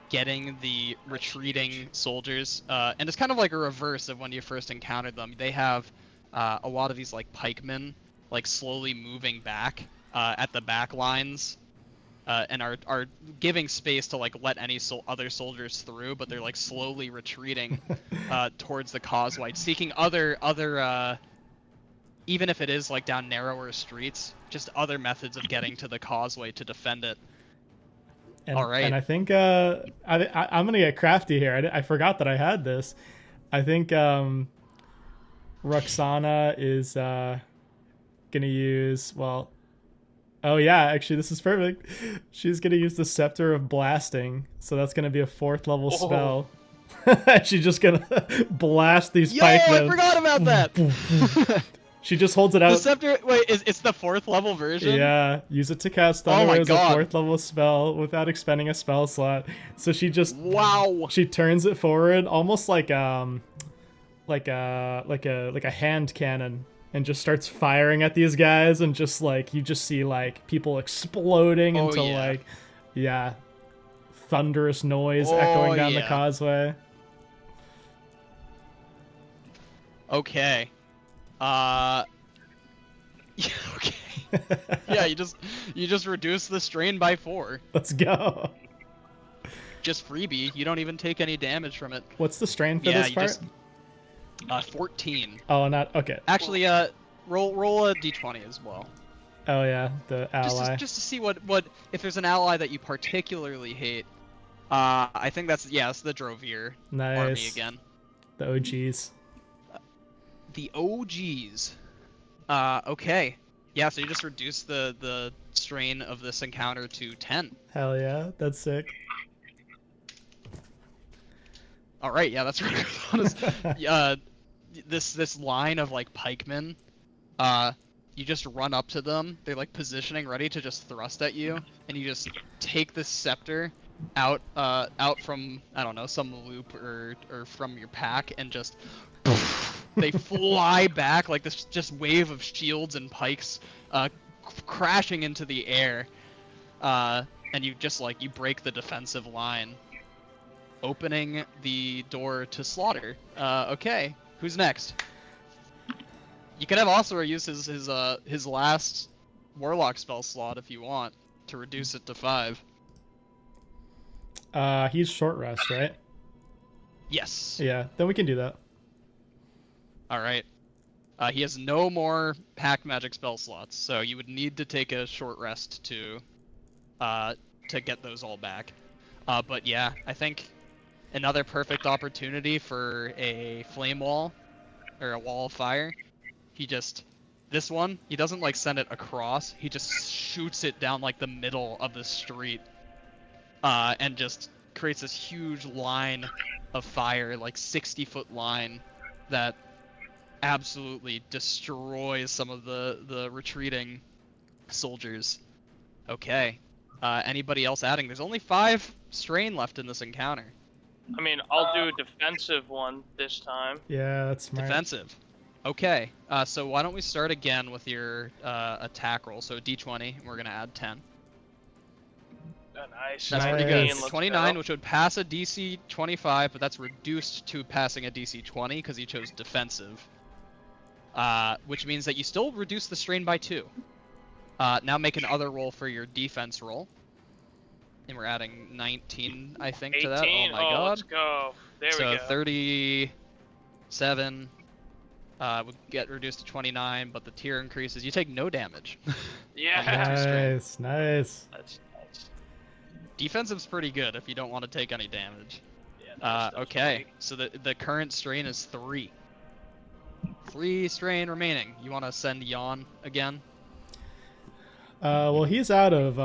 getting the retreating soldiers, and it's kind of like a reverse of when you first encountered them. They have a lot of these like pikemen like slowly moving back at the back lines, and are giving space to like let any other soldiers through, but they're like slowly retreating towards the causeway, seeking other even if it is like down narrower streets, just other methods of getting to the causeway to defend it. And, all right. And I think I'm gonna get crafty here. I forgot that I had this. I think Roksana is gonna use, well, oh yeah, actually this is perfect. She's gonna use the Scepter of Blasting, so that's gonna be a 4th level spell. She's just gonna blast these pikemen. I forgot about that. She just holds it out. The scepter. Wait, it's the 4th level version? Yeah, use it to cast Oh Thunder my as God. a 4th level spell without expending a spell slot. So she just Wow. she turns it forward, almost like a hand cannon, and just starts firing at these guys, and just like you just see like people exploding Oh, into yeah. like thunderous noise echoing down the yeah. causeway. Okay. Yeah, okay. Yeah, you just reduce the strain by 4. Let's go. Just freebie. You don't even take any damage from it. What's the strain for this you part? just 14. Oh, not okay. Actually, roll a d20 as well. Oh yeah, the ally. Just to see what if there's an ally that you particularly hate. I think it's the Drovir army Nice. again. The OGs. The OGs. Okay. Yeah, so you just reduce the strain of this encounter to 10. Hell yeah, that's sick. All right, yeah, that's really honest. This line of like pikemen, you just run up to them. They're like positioning, ready to just thrust at you, and you just take this scepter out from, I don't know, some loop or from your pack, and just they fly back like this just wave of shields and pikes crashing into the air. And you just like, you break the defensive line, opening the door to slaughter. Okay, who's next? You could have Osler use his last warlock spell slot if you want to reduce it to 5. He's short rest, right? Yes. Yeah, then we can do that. All right. He has no more pack magic spell slots, so you would need to take a short rest to get those all back. But yeah, I think another perfect opportunity for a flame wall or a wall of fire. He doesn't like send it across. He just shoots it down like the middle of the street, and just creates this huge line of fire, like 60-foot line, that absolutely destroys some of the retreating soldiers. Okay. Anybody else adding? There's only 5 strain left in this encounter. I mean, I'll do a defensive one this time. Yeah, that's smart. Defensive. Okay. So why don't we start again with your attack roll? So d20, and we're gonna add 10. Nice. That's pretty Nice. good. Let's 29, go. which would pass a DC 25, but that's reduced to passing a DC 20 because you chose defensive. Which means that you still reduce the strain by 2. Now make another roll for your defense roll. And we're adding 19, I think, 18. to that. Oh my god. Let's go. There So we go. 37 would get reduced to 29, but the tier increases. You take no damage. Yeah. Nice, nice. That's nice. Defensive's pretty good if you don't want to take any damage. Yeah, that's Okay, so the current strain is 3. 3 strain remaining. You want to send Yawn again? Well, he's out of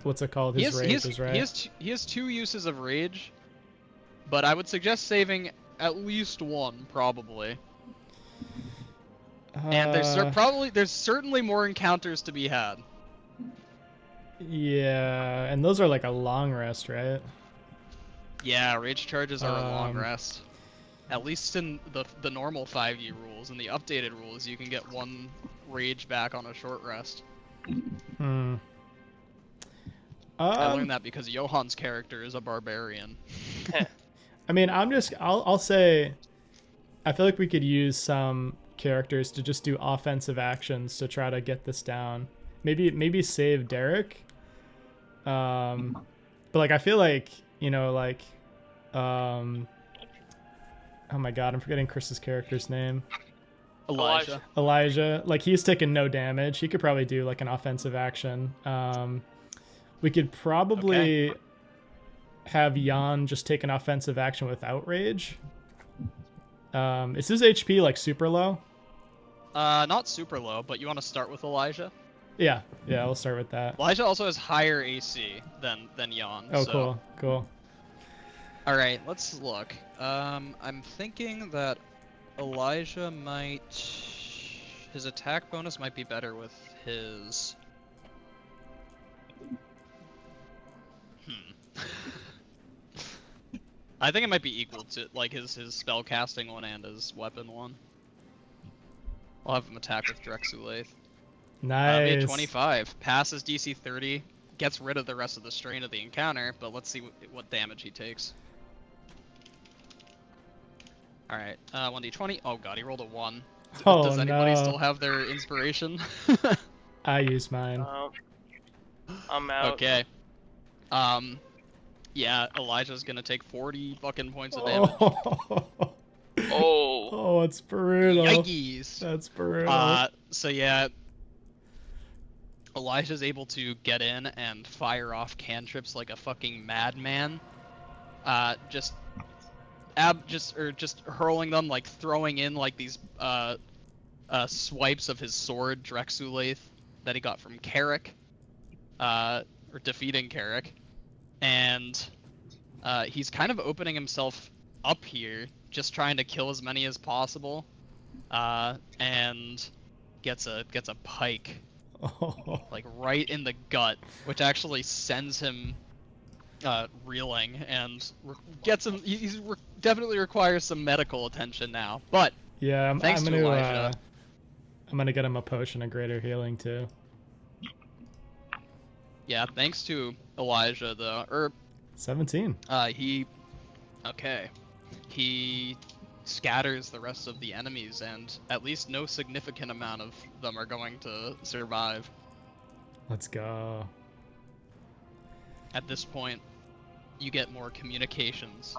what's it called? His rage is right. He has 2 uses of rage, but I would suggest saving at least 1 probably. And there's certainly more encounters to be had. Yeah, and those are like a long rest, right? Yeah, rage charges are a long Um, rest. At least in the normal 5e rules. In the updated rules, you can get 1 rage back on a short rest. I learned that because Johann's character is a barbarian. I mean, I'll say, I feel like we could use some characters to just do offensive actions to try to get this down. Maybe save Derek. But like, I feel like, oh my god, I'm forgetting Chris's character's name. Elijah. Like, he's taken no damage. He could probably do like an offensive action. We could probably have Jan just take an offensive action without rage. Is his HP like super low? Not super low, but you want to start with Elijah? Yeah, we'll start with that. Elijah also has higher AC than Jan. Oh, so. cool. All right, let's look. I'm thinking that Elijah his attack bonus might be better with his. I think it might be equal to like his spell casting one and his weapon one. I'll have him attack with Drexulaith. Nice. 25 passes DC 30, gets rid of the rest of the strain of the encounter, but let's see what damage he takes. All right, 1d20. Oh god, he rolled a 1. Does anybody still have their inspiration? I use mine. I'm out. Okay. Yeah, Elijah's gonna take 40 fucking points of damage. Oh, it's brutal. Yikes. That's brutal. So yeah, Elijah's able to get in and fire off cantrips like a fucking madman. Just hurling them, like throwing in like these swipes of his sword Drexulaith that he got from Carrick, or defeating Carrick, and he's kind of opening himself up here, just trying to kill as many as possible, and gets a pike like right in the gut, which actually sends him reeling and gets him. He's definitely requires some medical attention now. But Yeah, thanks to Elijah, I'm gonna get him a potion of greater healing too. yeah, thanks to Elijah, though, 17. he scatters the rest of the enemies, and at least no significant amount of them are going to survive. Let's go. At this point, you get more communications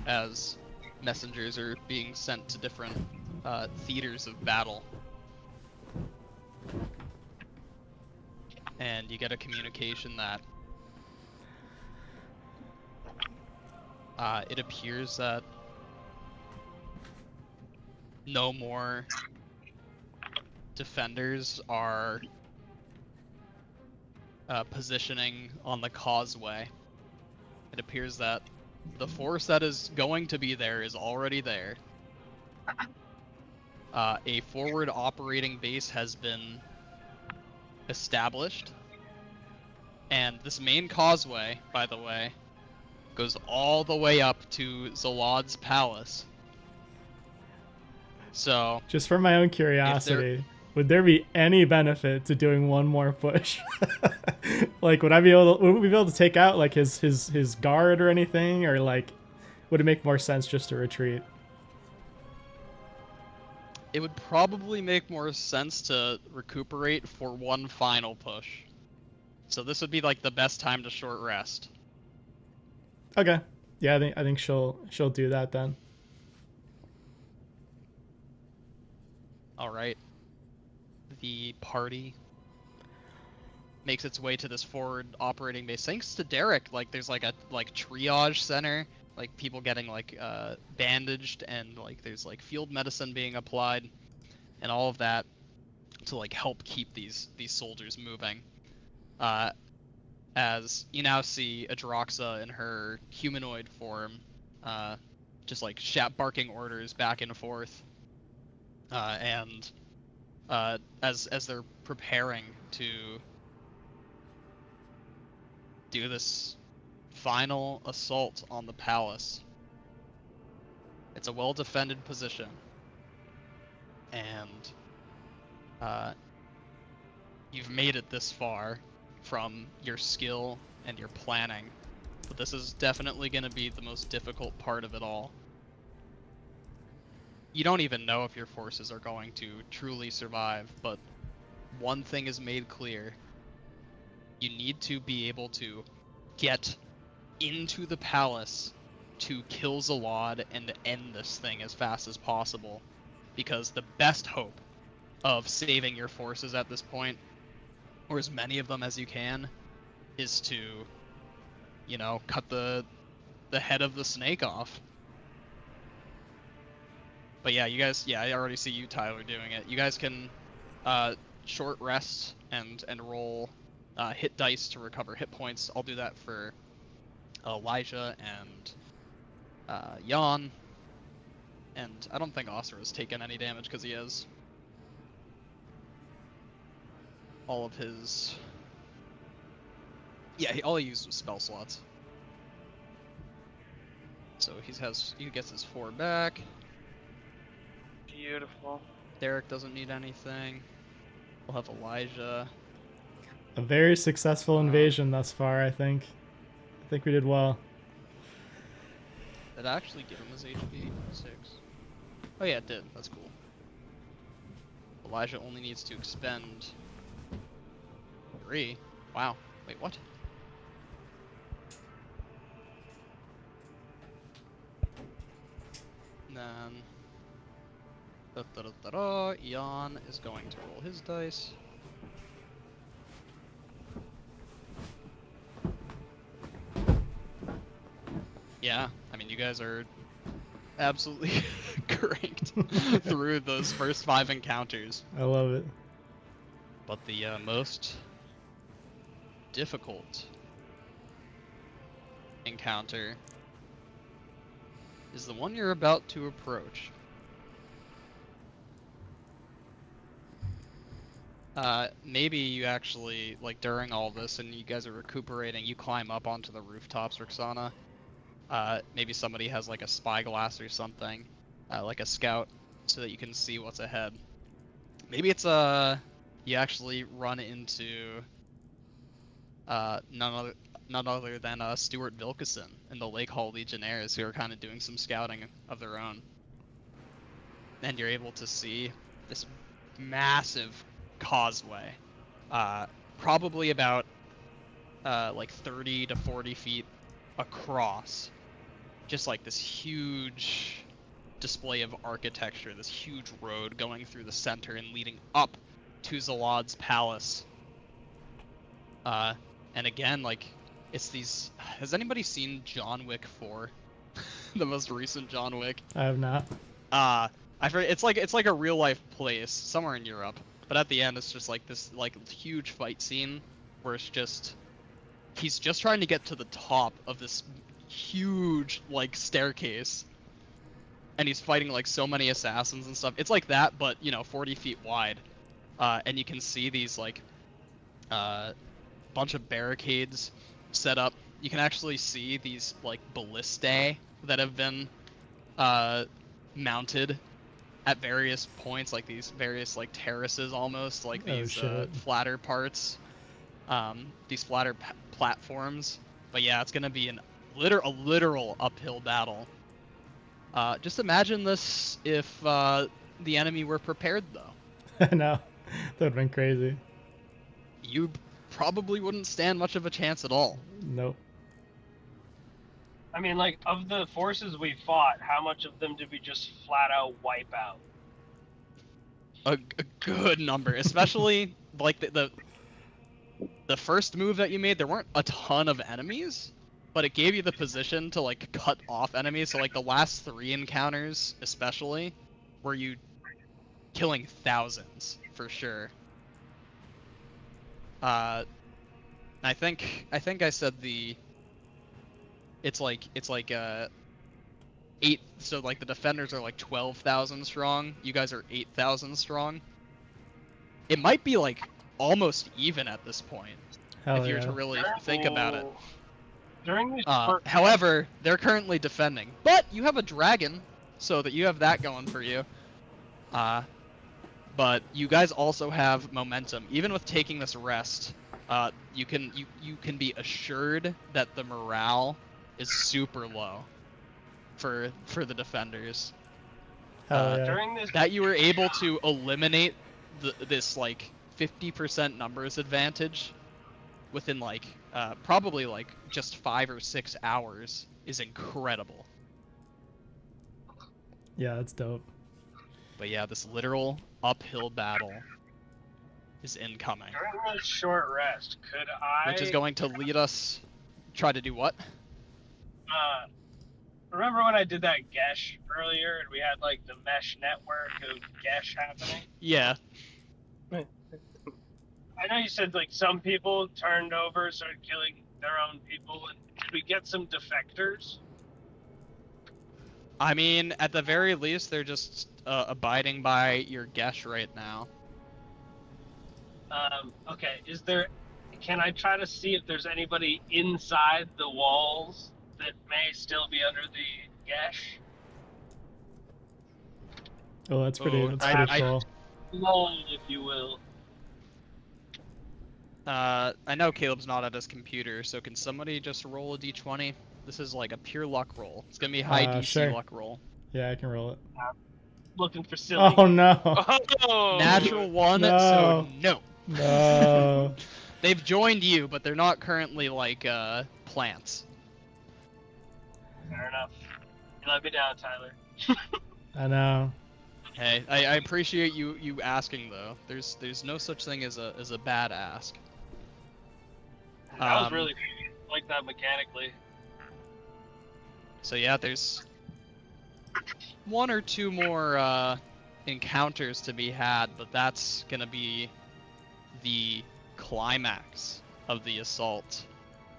as messengers are being sent to different theaters of battle. And you get a communication that it appears that no more defenders are positioning on the causeway. It appears that the force that is going to be there is already there. A forward operating base has been established. And this main causeway, by the way, goes all the way up to Zalad's palace. So, Just for my own curiosity, would there be any benefit to doing one more push? Like, would we be able to take out like his guard or anything, or like, would it make more sense just to retreat? it would probably make more sense to recuperate for one final push. So this would be like the best time to short rest. Okay. Yeah, I think she'll do that then. All right. The party makes its way to this forward operating base. Thanks to Derek, like there's like a triage center, like people getting like bandaged, and like there's like field medicine being applied, and all of that to like help keep these soldiers moving. As you now see Adroxa in her humanoid form, just like barking orders back and forth, and as they're preparing to do this final assault on the palace. It's a well-defended position, and you've made it this far from your skill and your planning, but this is definitely going to be the most difficult part of it all. You don't even know if your forces are going to truly survive, but one thing is made clear. You need to be able to get into the palace to kill Zalad and end this thing as fast as possible. Because the best hope of saving your forces at this point, or as many of them as you can, is to, you know, cut the head of the snake off. But yeah, you guys, I already see you, Tyler, doing it. You guys can short rest and roll hit dice to recover hit points. I'll do that for Elijah and Jan. And I don't think Oscar has taken any damage because he has all of his... Yeah, all he used was spell slots. So he gets his 4 back. Beautiful. Derek doesn't need anything. We'll have Elijah. A very successful invasion thus far, I think. I think we did well. Did I actually give him his HP? 6. Oh yeah, it did. That's cool. Elijah only needs to expend 3. Wow. Wait, what? And then... Jan is going to roll his dice. Yeah, I mean, you guys are absolutely cranked through those first 5 encounters. I love it. But the most difficult encounter is the one you're about to approach. Maybe you actually, like, during all this and you guys are recuperating, you climb up onto the rooftops, Roksana. Maybe somebody has like a spyglass or something, like a scout, so that you can see what's ahead. Maybe it's you actually run into none other than Stuart Vilkeson and the Lake Hall Legionnaires, who are kind of doing some scouting of their own. And you're able to see this massive causeway, probably about like 30 to 40 feet across, just like this huge display of architecture, this huge road going through the center and leading up to Zalad's palace. And again, like, it's these... Has anybody seen John Wick 4? The most recent John Wick? I have not. I forget, it's like a real life place somewhere in Europe, but at the end it's just like this like huge fight scene where it's just he's just trying to get to the top of this huge like staircase, and he's fighting like so many assassins and stuff. It's like that, but you know, 40 feet wide, and you can see these like bunch of barricades set up. You can actually see these like ballistae that have been mounted at various points, like these various like terraces, almost like these flatter parts, these flatter platforms. But yeah, it's gonna be a literal uphill battle. Just imagine this if the enemy were prepared, though. I know, that would've been crazy. You probably wouldn't stand much of a chance at all. Nope. I mean, like, of the forces we fought, how much of them did we just flat out wipe out? A good number, especially like the first move that you made. There weren't a ton of enemies, but it gave you the position to like cut off enemies. So like the last 3 encounters, especially, were you killing thousands for sure. I think I said it's like 8, so like the defenders are like 12,000 strong, you guys are 8,000 strong. It might be like almost even at this point. Hell if you were yeah. to really think about it. During these However, they're currently defending, but you have a dragon, so that you have that going for you. But you guys also have momentum. Even with taking this rest, you can be assured that the morale is super low for the defenders. Hell yeah. during this That you were able to eliminate this like 50% numbers advantage within like probably like just 5 or 6 hours is incredible. Yeah, that's dope. But yeah, this literal uphill battle is incoming, during this short rest, could I? which is going to lead us. Try to do what? Remember when I did that Gesh earlier, and we had like the mesh network of Gesh happening? Yeah. I know you said like some people turned over, started killing their own people, and could we get some defectors? I mean, at the very least, they're just abiding by your Gesh right now. Okay, can I try to see if there's anybody inside the walls that may still be under the Gesh? Oh, that's pretty. Oh, That's pretty cool. Lol, if you will. I know Caleb's not at his computer, so can somebody just roll a d20? This is like a pure luck roll. It's gonna be a high DC sure. luck roll. Yeah, I can roll it. Looking for silly. Oh no! Oh! Natural 1, No. so no. No. They've joined you, but they're not currently like plants. Fair enough. You let me down, Tyler. I know. Hey, I appreciate you asking though. There's no such thing as a bad ask. That was really like that mechanically. So yeah, there's 1 or 2 more encounters to be had, but that's gonna be the climax of the assault,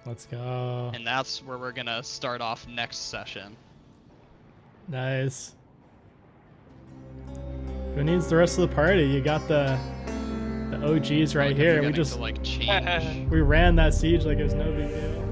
Let's go. and that's where we're gonna start off next session. Nice. Who needs the rest of the party? You got the OGs right Like, here. they're We getting just to, like change. we ran that siege like it was no big deal.